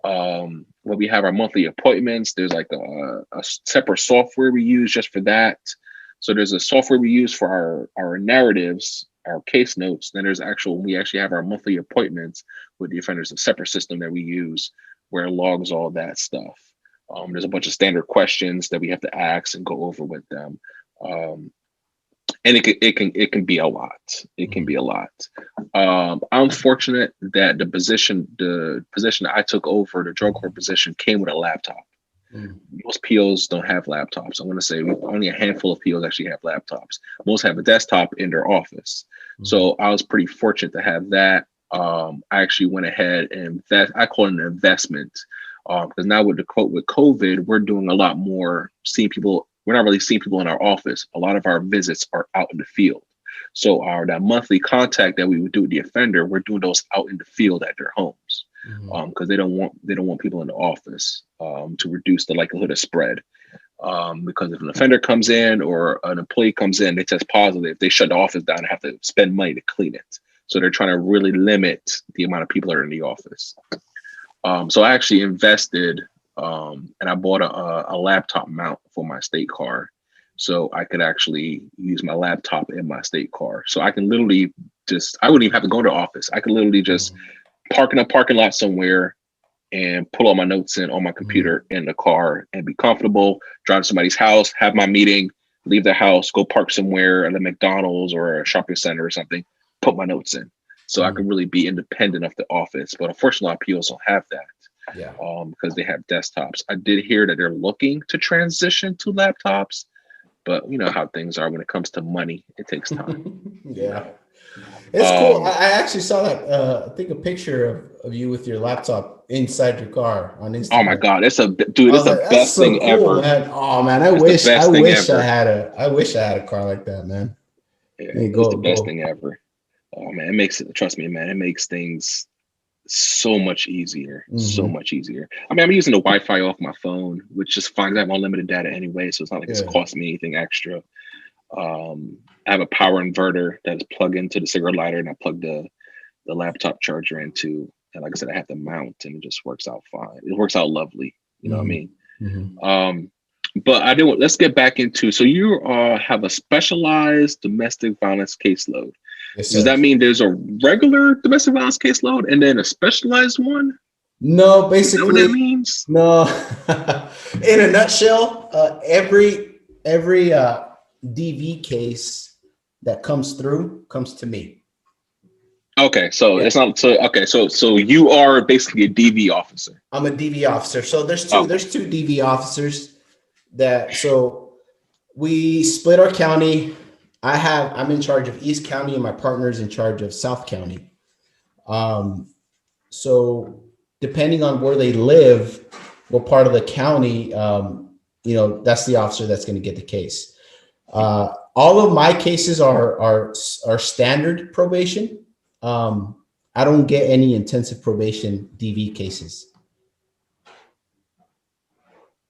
When we have our monthly appointments, there's like a separate software we use just for that. So there's a software we use for our narratives, our case notes. Then we actually have our monthly appointments with the offenders, a separate system that we use where it logs all that stuff. There's a bunch of standard questions that we have to ask and go over with them. And it can be a lot. It can be a lot. I'm fortunate that the position that I took over, the drug court position, came with a laptop. Most POs don't have laptops. I'm going to say only a handful of POs actually have laptops. Most have a desktop in their office. So I was pretty fortunate to have that. I actually went ahead and I call it an investment because now with COVID, we're doing a lot more seeing people. We're not really seeing people in our office. A lot of our visits are out in the field. So that monthly contact that we would do with the offender, we're doing those out in the field at their homes because they don't want people in the office to reduce the likelihood of spread. Because if an offender comes in or an employee comes in, they test positive, they shut the office down and have to spend money to clean it. So they're trying to really limit the amount of people that are in the office. So I actually invested and I bought a laptop mount for my state car. So I could actually use my laptop in my state car. So I can literally I wouldn't even have to go to the office. I could literally just park in a parking lot somewhere and pull all my notes in on my computer in the car and be comfortable, drive to somebody's house, have my meeting, leave the house, go park somewhere at a McDonald's or a shopping center or something, put my notes in. So I can really be independent of the office. But unfortunately, a lot of POs don't have that. Yeah. Because they have desktops. I did hear that they're looking to transition to laptops, but you know how things are when it comes to money. It takes time. Yeah. It's cool. I actually saw that. I think a picture of you with your laptop inside your car on Instagram. Oh my God, it's the best so thing cool, ever. Man. Oh man, I wish I had a car like that, man. Yeah, it's the best thing ever. Oh man, trust me, man, it makes things so much easier. So much easier. I mean, I'm using the Wi-Fi off my phone, which just finds I have unlimited data anyway, so it's not like it's costing me anything extra. I have a power inverter that is plugged into the cigarette lighter, and I plug the laptop charger into. And like I said, I have to mount, and it just works out fine. It works out lovely. You know what I mean? But let's get back into. So you have a specialized domestic violence caseload. Yes, does that mean there's a regular domestic violence caseload and then a specialized one? No, basically. Is that what that means? No. In a nutshell, every DV case that comes through comes to me. Okay, so Yeah. it's not so. Okay, so you are basically a DV officer. I'm a DV officer. So Okay. there's two DV officers so we split our county. I'm in charge of East County and my partner's in charge of South County. Um, so depending on where they live, what part of the county, that's the officer that's going to get the case. All of my cases are standard probation. I don't get any intensive probation DV cases.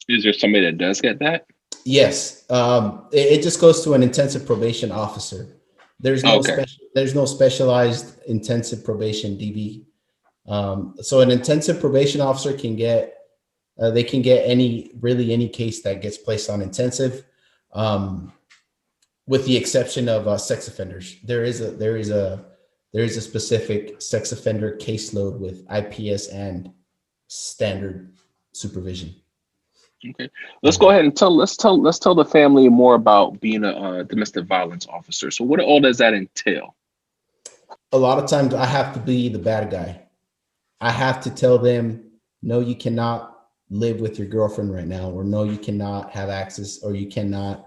Is there somebody that does get that? Yes, it just goes to an intensive probation officer. There's no Okay. there's no specialized intensive probation DV. So an intensive probation officer can get they can get any case that gets placed on intensive, with the exception of sex offenders. There is a specific sex offender caseload with IPS and standard supervision. Okay. Let's go ahead and let's tell the family more about being a domestic violence officer. So what all does that entail? A lot of times I have to be the bad guy. I have to tell them, no, you cannot live with your girlfriend right now, or no, you cannot have access, or you cannot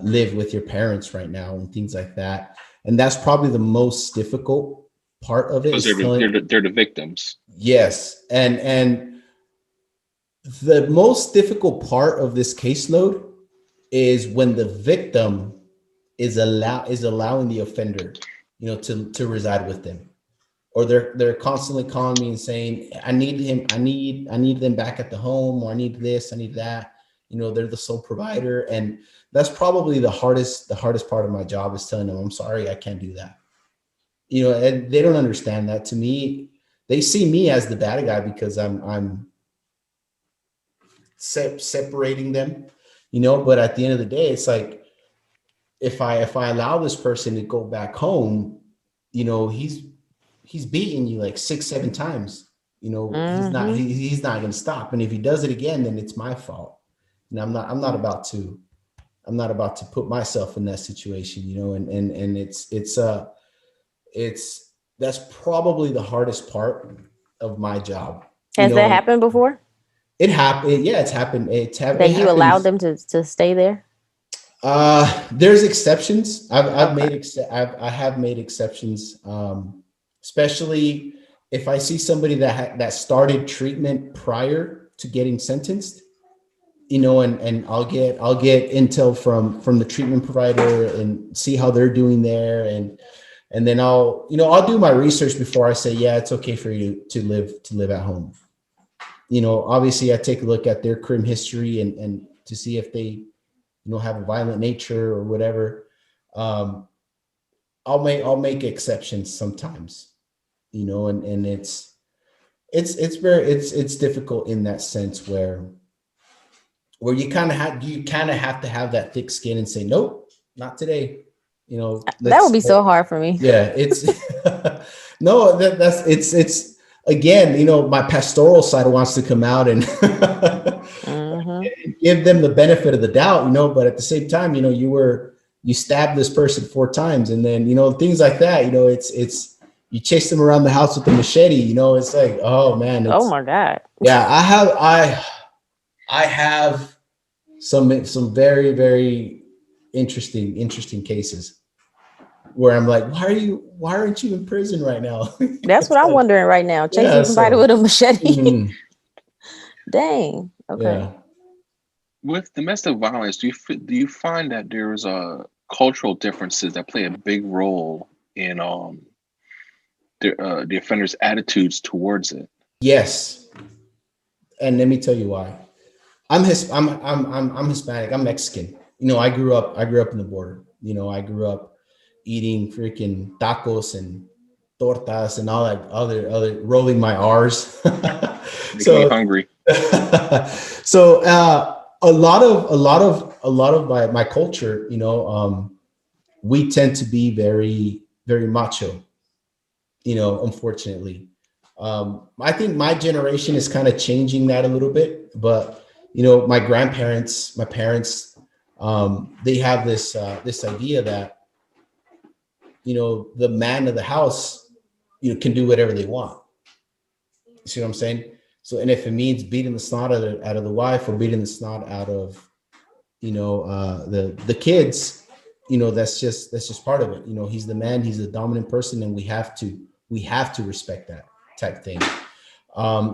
live with your parents right now, and things like that. And that's probably the most difficult part of it. Because they're the victims. Yes, and the most difficult part of this caseload is when the victim is allowing the offender, to reside with them, or they're constantly calling me and saying, I need them back at the home, or I need this, I need that. They're the sole provider, and that's probably the hardest part of my job, is telling them, I'm sorry, I can't do that. And they don't understand that. To me, they see me as the bad guy because I'm separating them, but at the end of the day, it's like, if I allow this person to go back home, he's beating you like 6-7 times. Mm-hmm. He's not going to stop. And if he does it again, then it's my fault. And I'm not about to put myself in that situation, and that's probably the hardest part of my job. Has that happened before? It happened. Yeah, it's happened. That you allowed them to stay there? There's exceptions. I have made exceptions, especially if I see somebody that started treatment prior to getting sentenced, and I'll get intel from the treatment provider and see how they're doing there, and then I'll do my research before I say, yeah, it's okay for you to live at home. Obviously I take a look at their criminal history and to see if they have a violent nature or whatever. I'll make exceptions sometimes, and it's difficult in that sense where you kind of have to have that thick skin and say, nope, not today. That would be so hard for me. Yeah, it's no, it's again, my pastoral side wants to come out and give them the benefit of the doubt, but at the same time, you stabbed this person 4 times, and then, things like that, it's you chase them around the house with the machete, it's like, oh man. Oh my God. Yeah. I have some very, very interesting cases where I'm like, why aren't you in prison right now? That's what I'm wondering right now. Chasing somebody with a machete. Mm-hmm. Dang. Okay. Yeah. With domestic violence, do you find that there's cultural differences that play a big role in the offender's attitudes towards it? Yes, and let me tell you why. I'm Hispanic. I'm Mexican. I grew up in the border. I grew up eating freaking tacos and tortas and all that other rolling my R's. So hungry. So a lot of my culture, we tend to be very, very macho, unfortunately. I think my generation is kind of changing that a little bit, but my parents, they have this idea that, the man of the house can do whatever they want. You see what I'm saying? So, and if it means beating the snot out of the wife or beating the snot out of, the kids, that's just part of it. He's the man, he's the dominant person, and we have to respect that type thing.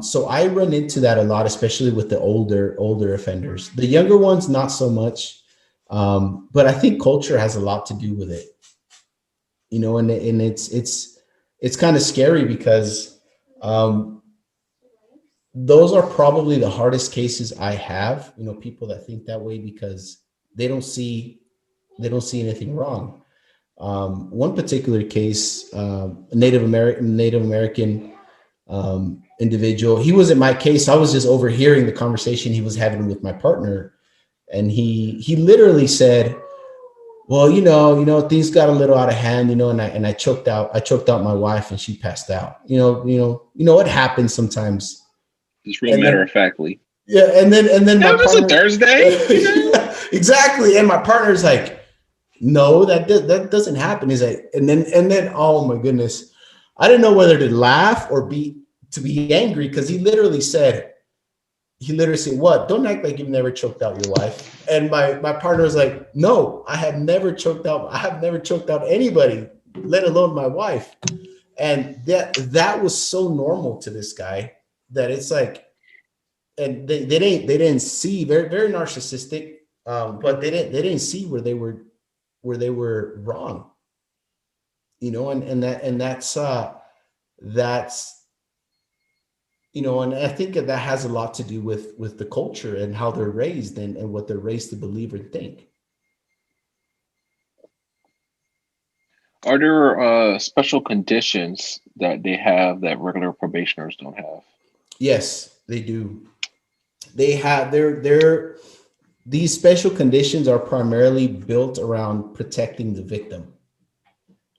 So I run into that a lot, especially with the older offenders. The younger ones, not so much. But I think culture has a lot to do with it, and it's kind of scary because those are probably the hardest cases I have, people that think that way because they don't see anything wrong. One particular case, a Native American individual, he was in my case. I was just overhearing the conversation he was having with my partner, and he literally said, well, things got a little out of hand, and I choked out my wife and she passed out. What happens sometimes. Just real matter of factly. Yeah, and then my partner, a Thursday. Yeah, exactly. And my partner's like, no, that doesn't happen. He's like, and then oh my goodness, I didn't know whether to laugh or be angry because he literally said, what? Don't act like you've never choked out your wife. And my partner was like, no, I have never choked out anybody, let alone my wife. And that was so normal to this guy that it's like, and they didn't see, very, very narcissistic, but they didn't see where they were wrong, and that's and I think that has a lot to do with the culture and how they're raised and what they're raised to believe or think. Are there special conditions that they have that regular probationers don't have? Yes, they do. They have these special conditions are primarily built around protecting the victim.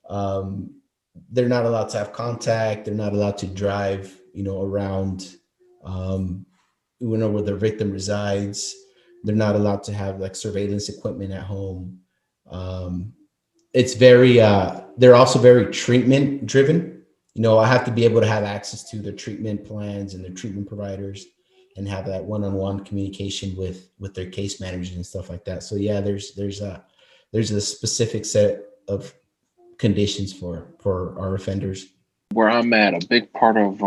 They're not allowed to have contact. They're not allowed to drive, around, where their victim resides. They're not allowed to have like surveillance equipment at home. It's very, they're also very treatment driven. I have to be able to have access to their treatment plans and their treatment providers and have that one-on-one communication with their case managers and stuff like that. So yeah, there's a specific set of conditions for our offenders. Where I'm at, a big part of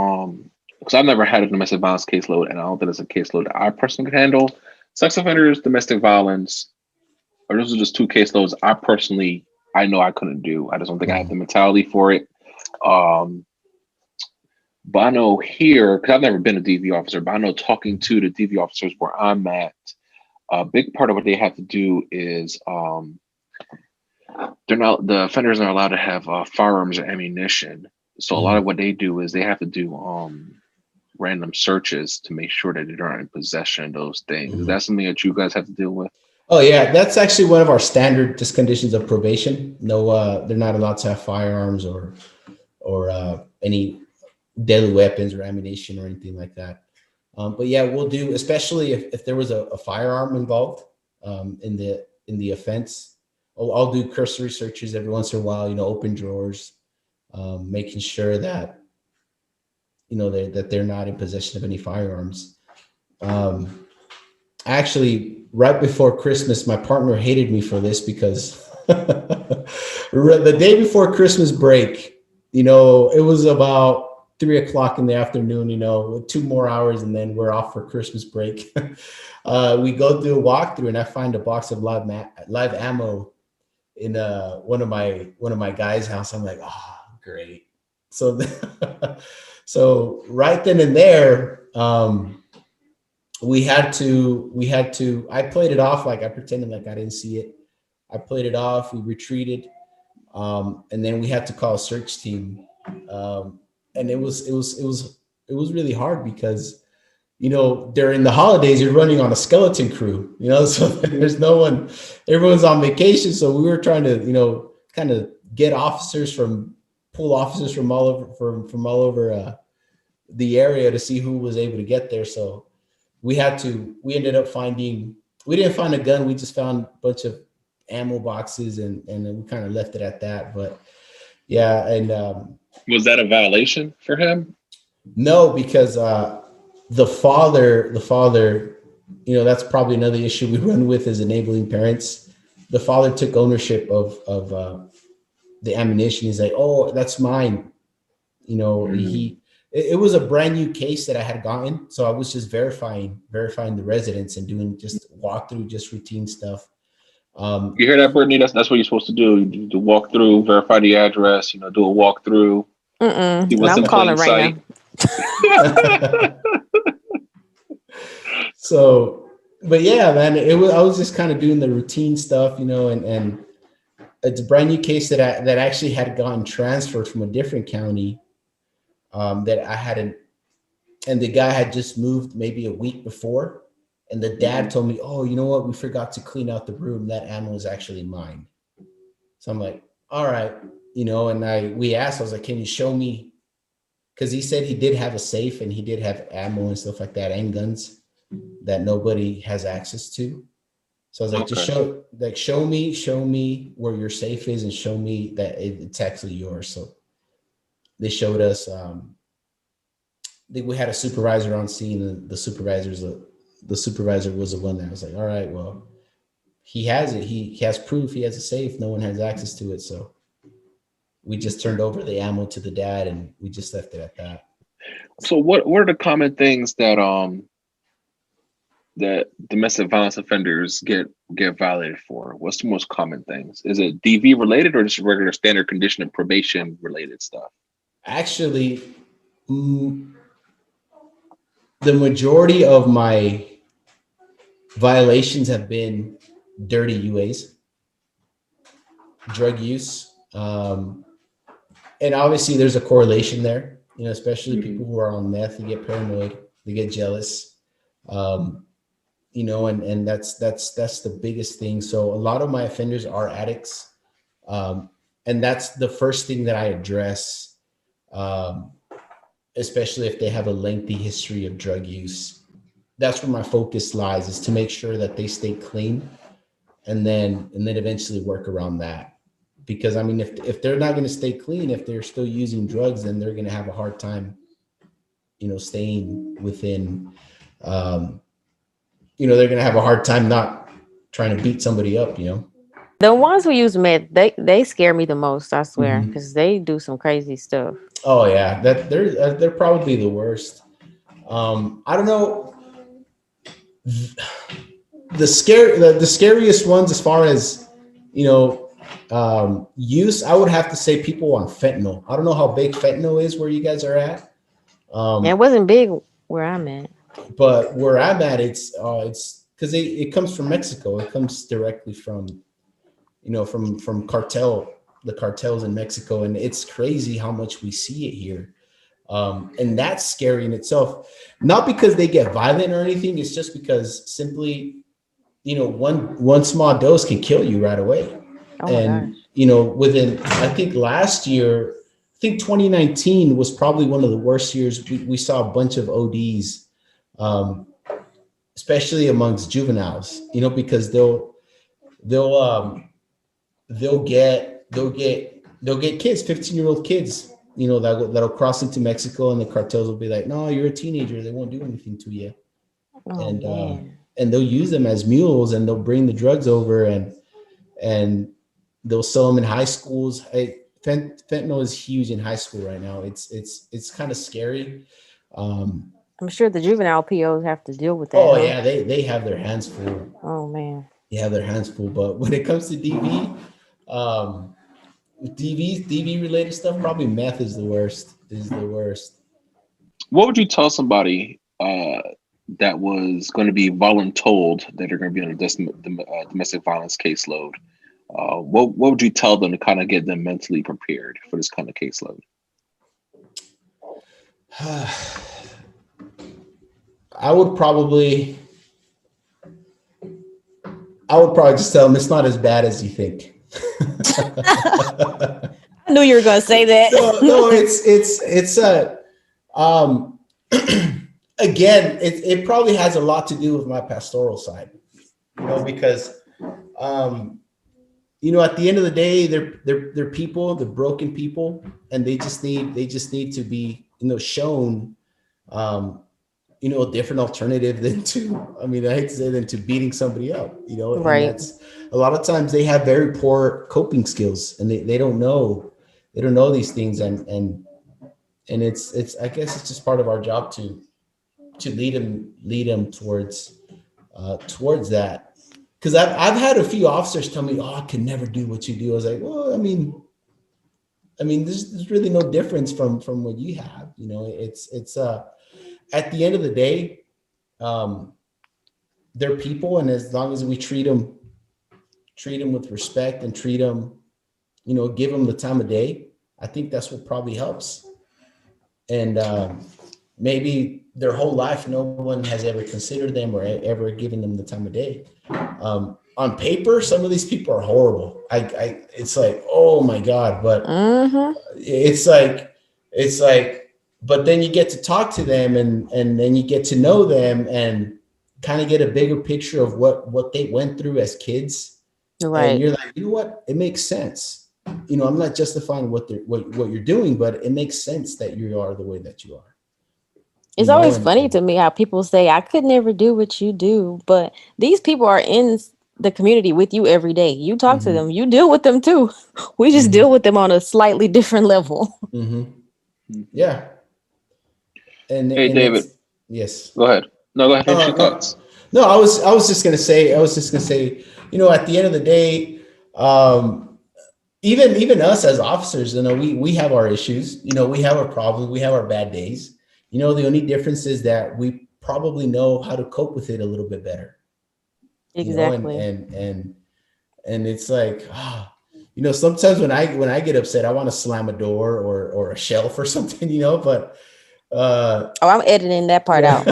because I've never had a domestic violence caseload, and I don't think it's a caseload that I personally could handle. Sex offenders, domestic violence, or those are just two caseloads I know I couldn't do. I just don't think I have the mentality for it. But I know here, because I've never been a DV officer, but I know talking to the DV officers where I'm at, a big part of what they have to do is the offenders aren't allowed to have firearms or ammunition. So a lot of what they do is they have to do random searches to make sure that they're not in possession of those things. Is that something that you guys have to deal with? Oh yeah, that's actually one of our standard conditions of probation. No, they're not allowed to have firearms or any deadly weapons or ammunition or anything like that. But yeah, we'll do, especially if there was a firearm involved in the offense. I'll do cursory searches every once in a while. Open drawers, making sure that that they're not in possession of any firearms. Actually, right before Christmas, my partner hated me for this because the day before Christmas break, it was about 3:00 in the afternoon, 2 more hours, and then we're off for Christmas break. We go do a walkthrough, and I find a box of live ammo in one of my guys' house. I'm like, oh, great. So, so right then and there, we had to, I played it off like I pretended like I didn't see it. I played it off, we retreated, and then we had to call a search team. And it was really hard because, during the holidays, you're running on a skeleton crew, so there's no one, everyone's on vacation. So we were trying to, kind of get pull officers from all over the area to see who was able to get there. So we ended up we didn't find a gun. We just found a bunch of ammo boxes and then we kind of left it at that. But Yeah, and Was that a violation for him? no, because the father, that's probably another issue we run with as enabling parents. The father took ownership of the ammunition. He's like, oh, that's mine. It was a brand new case that I had gotten, so I was just verifying the residents and doing just walkthrough, just routine stuff. You hear that, Brittany? That's what you're supposed to do. You do walk through, verify the address. Do a walkthrough. See what's I'm in plain calling right sight. So, but yeah, man, I was just kind of doing the routine stuff, and it's a brand new case that actually had gotten transferred from a different county, that I hadn't, and the guy had just moved maybe a week before, and the dad told me, oh, you know what, we forgot to clean out the room. That ammo is actually mine. So I'm like, all right, and we asked, I was like, can you show me? Because he said he did have a safe and he did have ammo and stuff like that and guns that nobody has access to. So I was like, just show me where your safe is and show me that it's actually yours. So they showed us, we had a supervisor on scene, and the supervisor was the one that was like, all right, well, he has it. He has proof. He has a safe. No one has access to it. So we just turned over the ammo to the dad and we just left it at that. So what are the common things that domestic violence offenders get violated for? What's the most common things? Is it DV related or just regular standard condition of probation related stuff? Actually, the majority of my violations have been dirty UAs, drug use, and obviously there's a correlation there. Especially people who are on meth, they get paranoid, they get jealous, and that's the biggest thing. So a lot of my offenders are addicts, and that's the first thing that I address, especially if they have a lengthy history of drug use. That's where my focus lies, is to make sure that they stay clean, and then eventually work around that. Because I mean, if they're not going to stay clean, if they're still using drugs, then they're going to have a hard time, staying within, they're going to have a hard time not trying to beat somebody up, The ones who use meth, they scare me the most, I swear, because they do some crazy stuff. Oh yeah, that they're probably the worst. I don't know. The scariest ones, as far as use, I would have to say people on fentanyl. I don't know how big fentanyl is where you guys are at. It wasn't big where I'm at, but where I'm at, it's because it comes from Mexico. It comes directly from from the cartels in Mexico, and it's crazy how much we see it here. And that's scary in itself, not because they get violent or anything. It's just because simply, one small dose can kill you right away. Oh my And gosh. within, I think last year, I think 2019 was probably one of the worst years. We saw a bunch of ODs, especially amongst juveniles, because they'll get kids, 15-year-old kids, that'll cross into Mexico, and the cartels will be like, no, you're a teenager, they won't do anything to you. And they'll use them as mules, and they'll bring the drugs over, and they'll sell them in high schools. Fentanyl is huge in high school right now. It's kind of scary. I'm sure the juvenile POs have to deal with that. Oh yeah, they have their hands full. Oh man. They have their hands full. But when it comes to DV, DV related stuff, probably meth is the worst. What would you tell somebody that was going to be voluntold that they're going to be on a domestic violence caseload? What would you tell them to kind of get them mentally prepared for this kind of caseload? I would probably just tell them it's not as bad as you think. I knew you were going to say that. No, it's again, it probably has a lot to do with my pastoral side, because at the end of the day, they're people, they're broken people, and they just need to be, shown, a different alternative than to, I hate to say, than to beating somebody up, and Right. that's a lot of times they have very poor coping skills, and they don't know these things, and it's I guess it's just part of our job to lead them towards that. Because I've had a few officers tell me, "Oh, I could never do what you do." I was like, "Well, there's really no difference from what you have. It's at the end of the day, they're people, and as long as we treat them with respect and treat them, give them the time of day, I think that's what probably helps. And maybe their whole life, no one has ever considered them or ever given them the time of day. On paper, some of these people are horrible. It's like, oh my God, but it's like, but then you get to talk to them, and then you get to know them and kind of get a bigger picture of what they went through as kids. Right. And you're like, you know what? It makes sense. I'm not justifying what you're doing, but it makes sense that you are the way that you are. It's always funny to me how people say, I could never do what you do, but these people are in the community with you every day. You talk to them, you deal with them too. We just deal with them on a slightly different level. Yeah. And hey, David. Yes. Go ahead. No, go ahead. Finish your thoughts. No, I was just gonna say, at the end of the day, even us as officers, we have our issues. We have our problems. We have our bad days. The only difference is that we probably know how to cope with it a little bit better. Exactly. And it's like, sometimes when I get upset, I want to slam a door or a shelf or something, but I'm editing that part out.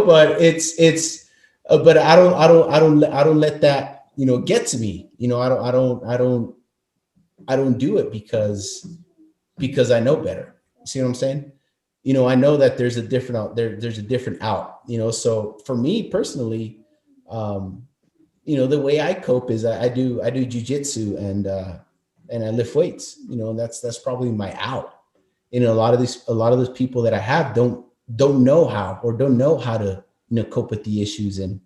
But it's but I don't let that get to me. I don't do it because I know better. See what I'm saying? I know that there's a different out there. There's a different out. So for me personally, the way I cope is I do jujitsu and I lift weights. And that's probably my out. A lot of those people that I have don't know how to cope with the issues, and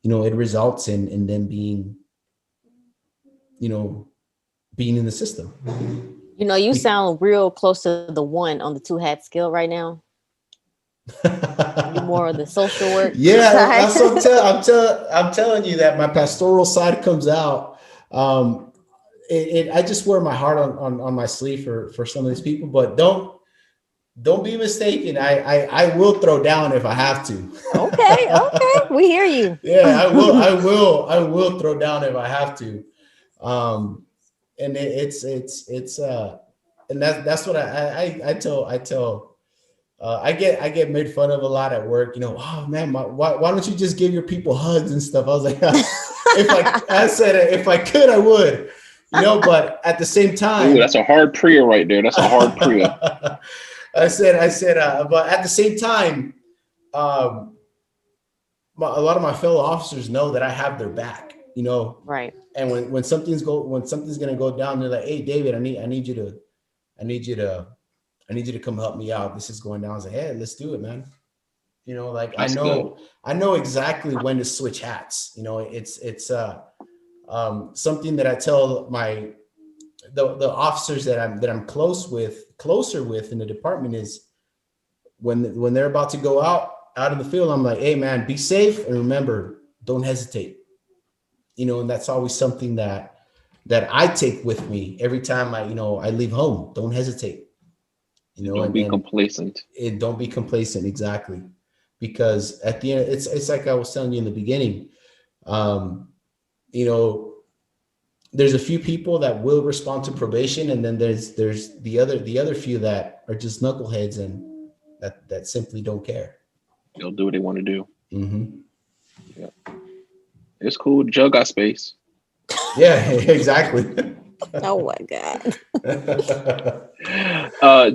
it results in them being in the system. You sound real close to the 1 on the 2 hat scale right now. You're more of the social work. Yeah, that's what I'm telling you, that my pastoral side comes out. I just wear my heart on my sleeve for some of these people, but don't be mistaken. I will throw down if I have to. Okay, we hear you. Yeah, I will throw down if I have to. And it's and that's what I tell. I get made fun of a lot at work. Oh man, why don't you just give your people hugs and stuff? I was like, if I could, I would. But at the same time, ooh, that's a hard prayer right there. That's a hard prayer. I said, but at the same time, a lot of my fellow officers know that I have their back. Right. And when something's gonna go down, they're like, "Hey, David, I need you to come help me out. This is going down." I was like, "Hey, let's do it, man." That's I know exactly when to switch hats. It's something that I tell the officers that I'm closer with in the department is when they're about to go out in the field, I'm like, "Hey, man, be safe, and remember, don't hesitate." And that's always something that I take with me every time I leave home. Don't hesitate. Don't be complacent. Don't be complacent, exactly. Because at the end, it's like I was telling you in the beginning. There's a few people that will respond to probation, and then there's the other few that are just knuckleheads and that simply don't care. They'll do what they want to do. Mm-hmm. Yeah. It's cool. Joe got space. Yeah, exactly. Oh my God.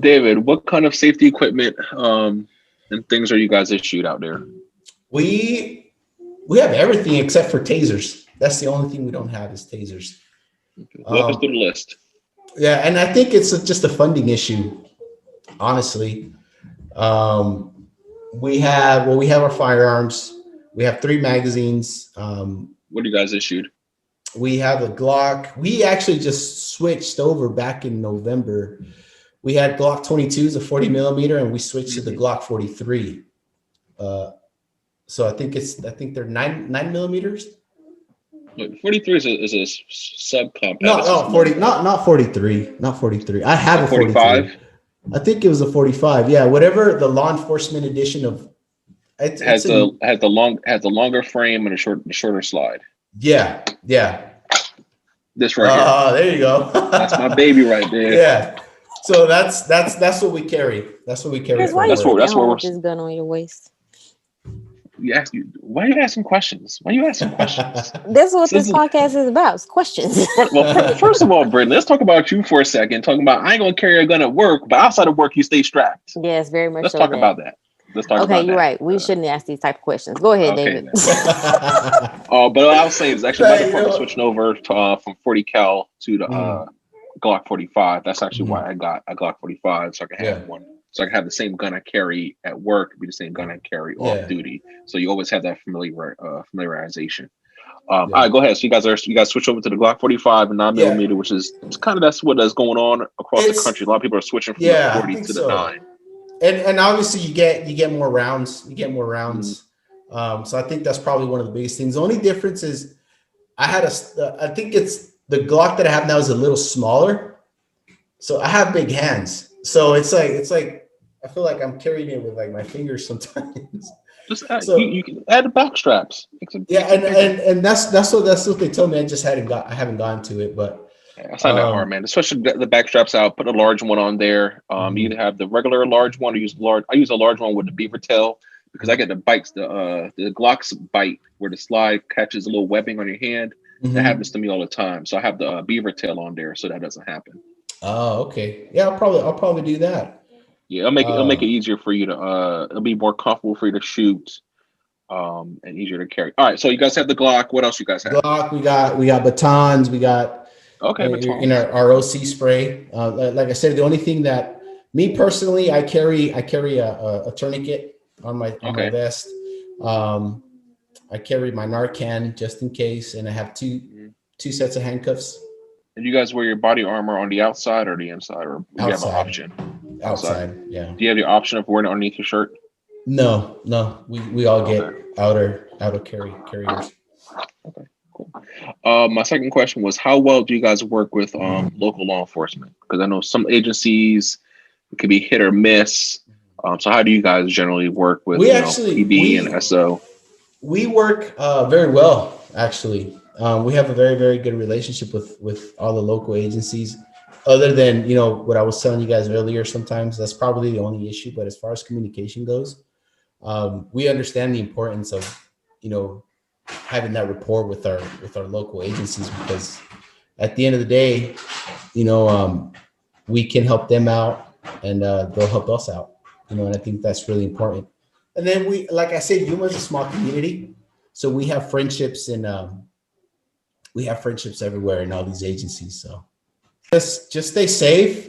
David, what kind of safety equipment and things are you guys issued out there? We have everything except for tasers. That's the only thing we don't have is tasers. Walk us through the list. Yeah, and I think it's just a funding issue, honestly. We have our firearms. We have 3 magazines. What do you guys issued? We have a Glock. We actually just switched over back in November. We had Glock 22s, a 40 millimeter, and we switched to the Glock 43. So I think they're 9 millimeters. 43 is a subcompact. No, 40, not 43, not 43. I have a 45. I think it was a 45. Yeah, whatever the law enforcement edition of. It has the longer frame and the shorter slide. Yeah. This right here. There you go. That's my baby right there. Yeah. So that's what we carry. That's what we carry. Why That's you what we're. with this gun on your waist? Why are you asking questions? That's what this podcast is about. It's questions. Well, first of all, Brittany, let's talk about you for a second. Talking about I ain't gonna carry a gun at work, but outside of work, you stay strapped. Yes, very much. Let's talk about that. Okay, you're right. We shouldn't ask these type of questions. Go ahead, David. But what I was saying is actually my department switching over to, from 40 cal to the Glock 45. That's actually why I got a Glock 45, so I can have one. So I can have the same gun I carry at work, be the same gun I carry off duty. So you always have that familiarization. All right, go ahead. So you guys switch over to the Glock 45 and 9 millimeter, which is kind of that's what is going on across the country. A lot of people are switching from the 40 to the 9. And obviously you get more rounds. So I think that's probably one of the biggest things. The only difference is I think it's the Glock that I have now is a little smaller. So I have big hands. So it's like I feel like I'm carrying it with like my fingers sometimes. Just add, so, you can add the back straps. And that's what they told me. I haven't gotten to it, but it's not that hard, man. Especially the back straps out. Put a large one on there. You either have the regular large one or use the large. I use a large one with the beaver tail because I get the bites. The Glock's bite where the slide catches a little webbing on your hand. That happens to me all the time. So I have the beaver tail on there so that doesn't happen. Oh, okay. Yeah, I'll probably do that. Yeah, it'll make it easier for you to it'll be more comfortable for you to shoot, and easier to carry. All right, so you guys have the Glock. What else you guys have? Glock. We got batons. We got in our OC spray. Like I said, the only thing that me personally, I carry a tourniquet on my vest. I carry my Narcan just in case, and I have two sets of handcuffs. And you guys wear your body armor on the outside or the inside, or do you have an option? Outside, yeah. Do you have the option of wearing it underneath your shirt? No. We all get outer carriers. Okay, cool. My second question was, how well do you guys work with local law enforcement? Because I know some agencies it could be hit or miss. So how do you guys generally work with PD and SO? We work very well, actually. We have a very, very good relationship with all the local agencies. Other than, what I was telling you guys earlier, sometimes that's probably the only issue. But as far as communication goes, we understand the importance of, having that rapport with our local agencies, because at the end of the day, we can help them out and they'll help us out, and I think that's really important. And then like I said, Yuma is a small community, so we have friendships and we have friendships everywhere in all these agencies. So just stay safe,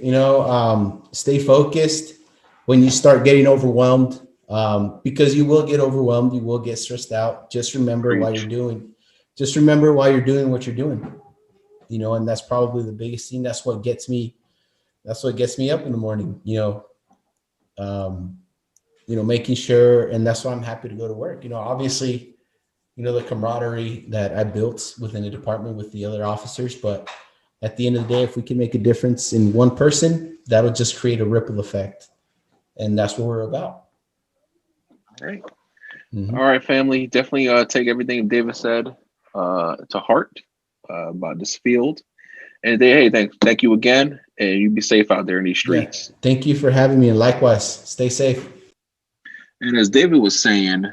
stay focused when you start getting overwhelmed, because you will get overwhelmed. You will get stressed out. Just remember why you're doing what you're doing, and that's probably the biggest thing. That's what gets me up in the morning, making sure. And that's why I'm happy to go to work. Obviously, the camaraderie that I built within the department with the other officers. But at the end of the day, if we can make a difference in one person, that'll just create a ripple effect. And that's what we're about. All right. All right, family. Definitely take everything David said to heart about this field. And hey, thank you again. And you be safe out there in these streets. Yeah. Thank you for having me. And likewise, stay safe. And as David was saying,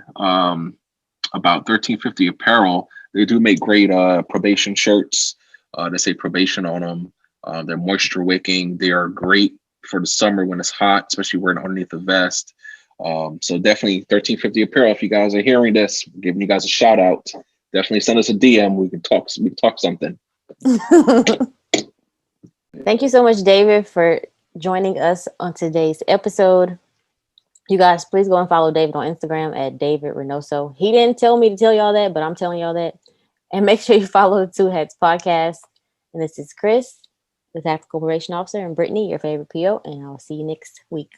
about 1350 Apparel, they do make great probation shirts that say probation on them. They're moisture wicking. They are great for the summer when it's hot, especially wearing underneath the vest. So definitely 1350 Apparel. If you guys are hearing this, I'm giving you guys a shout out. definitely send us a DM. We can talk something. Thank you so much, David, for joining us on today's episode. You guys, please go and follow David on Instagram at David Reynoso. He didn't tell me to tell y'all that, but I'm telling y'all that. And make sure you follow the Two Heads podcast. And this is Chris, the Tactical Probation Officer, and Brittany, your favorite PO. And I'll see you next week.